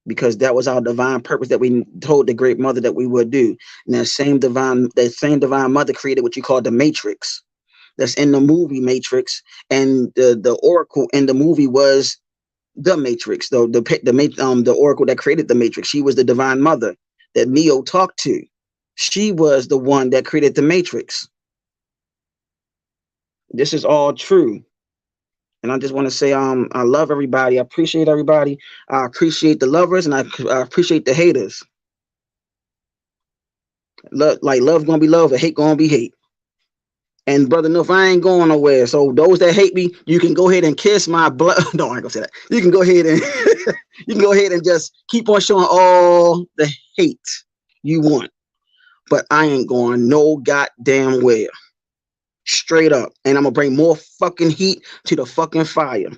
because that was our divine purpose that we told the great mother that we would do. And that same divine mother created what you call the Matrix. That's in the movie Matrix, and the oracle in the movie was the Matrix. The oracle that created the Matrix. She was the divine mother that Neo talked to. She was the one that created the Matrix. This is all true. And I just want to say, I love everybody. I appreciate everybody. I appreciate the lovers, and I appreciate the haters. Love gonna be love, and hate gonna be hate. And brother, no, if I ain't going nowhere. So those that hate me, you can go ahead and kiss my blood. No, I ain't gonna say that. You can go ahead and you can go ahead and just keep on showing all the hate you want. But I ain't going no goddamn where. Straight up. And I'm gonna bring more fucking heat to the fucking fire.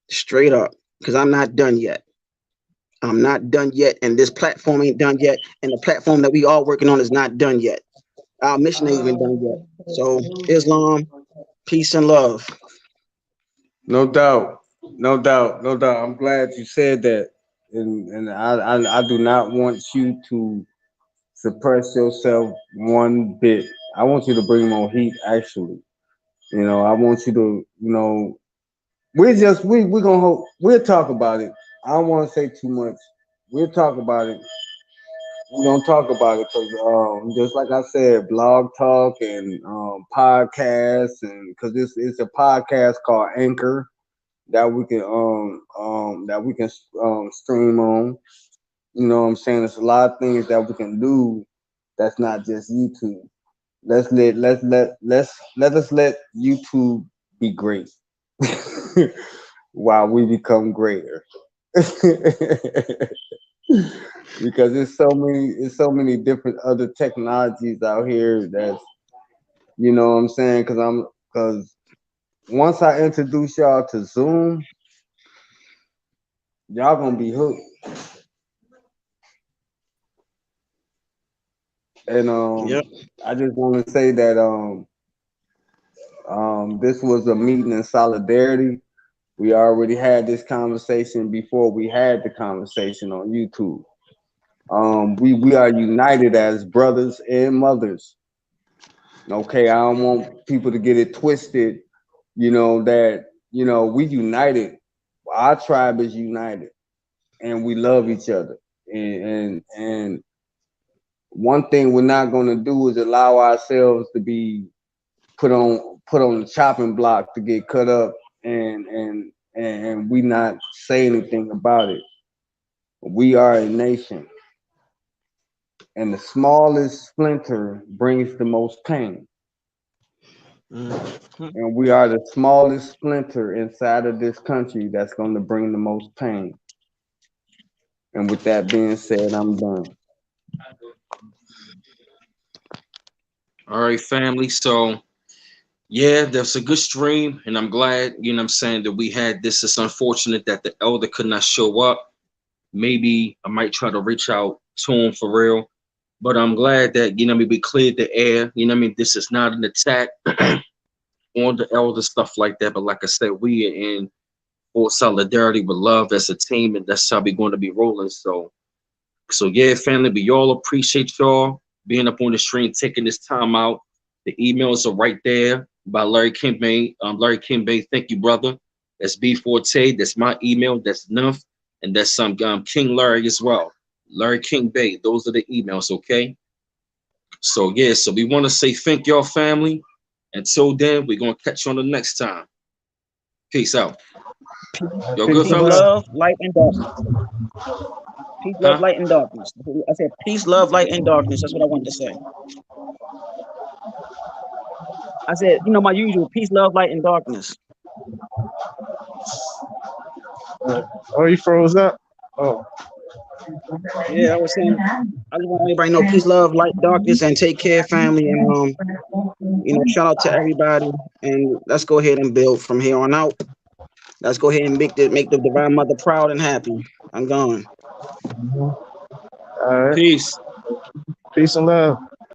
Straight up. Because I'm not done yet. I'm not done yet. And this platform ain't done yet. And the platform that we all working on is not done yet. Our mission ain't even done yet. So Islam, peace and love. No doubt, no doubt, no doubt. I'm glad you said that, and I do not want you to suppress yourself one bit. I want you to bring more heat. Actually, I want you to, we're gonna hope we'll talk about it. I don't want to say too much. We'll talk about it. We don't talk about it because just like I said, blog talk and podcasts, and because it's a podcast called Anchor that we can stream on. You know what I'm saying? There's a lot of things that we can do that's not just YouTube. Let us let YouTube be great while we become greater. Because there's so many different other technologies out here that's, you know what I'm saying? Because once I introduce y'all to Zoom, y'all gonna be hooked. And Yep. I just want to say that this was a meeting in solidarity. We already had this conversation before we had the conversation on YouTube. We are united as brothers and mothers. Okay, I don't want people to get it twisted, that we united. Our tribe is united and we love each other. And one thing we're not gonna do is allow ourselves to be put on the chopping block to get cut up and we not say anything about it. We are a nation. And the smallest splinter brings the most pain. And we are the smallest splinter inside of this country that's going to bring the most pain. And with that being said, I'm done. All right, family. So yeah, that's a good stream, and I'm glad, what I'm saying, that we had this. It's unfortunate that the elder could not show up. Maybe I might try to reach out to him for real. But I'm glad that, we cleared the air. This is not an attack on the elder, stuff like that. But like I said, we are in full solidarity with love as a team, and that's how we're going to be rolling. So yeah, family, we all appreciate y'all being up on the stream, taking this time out. The emails are right there by Larry Kimbe. Larry Kimbe, thank you, brother. That's B Forte. That's my email. That's Nuff, and that's some King Larry as well. Larry King Bay. Those are the emails. Okay. So yeah. So we want to say thank y'all, family. Until then, we're gonna catch you on the next time. Peace out. Yo, good Peace, fellas. love, light, and darkness. Peace, love, light, and darkness. I said peace, love, light, and darkness. That's what I wanted to say. I said, you know, my usual peace, love, light, and darkness. Oh, you froze up? Oh. Yeah, I was saying, I just want everybody to know peace, love, light, darkness, and take care, family. And you know, shout out to everybody. And let's go ahead and build from here on out. Let's go ahead and make the Divine Mother proud and happy. I'm gone. All right. Peace. Peace and love.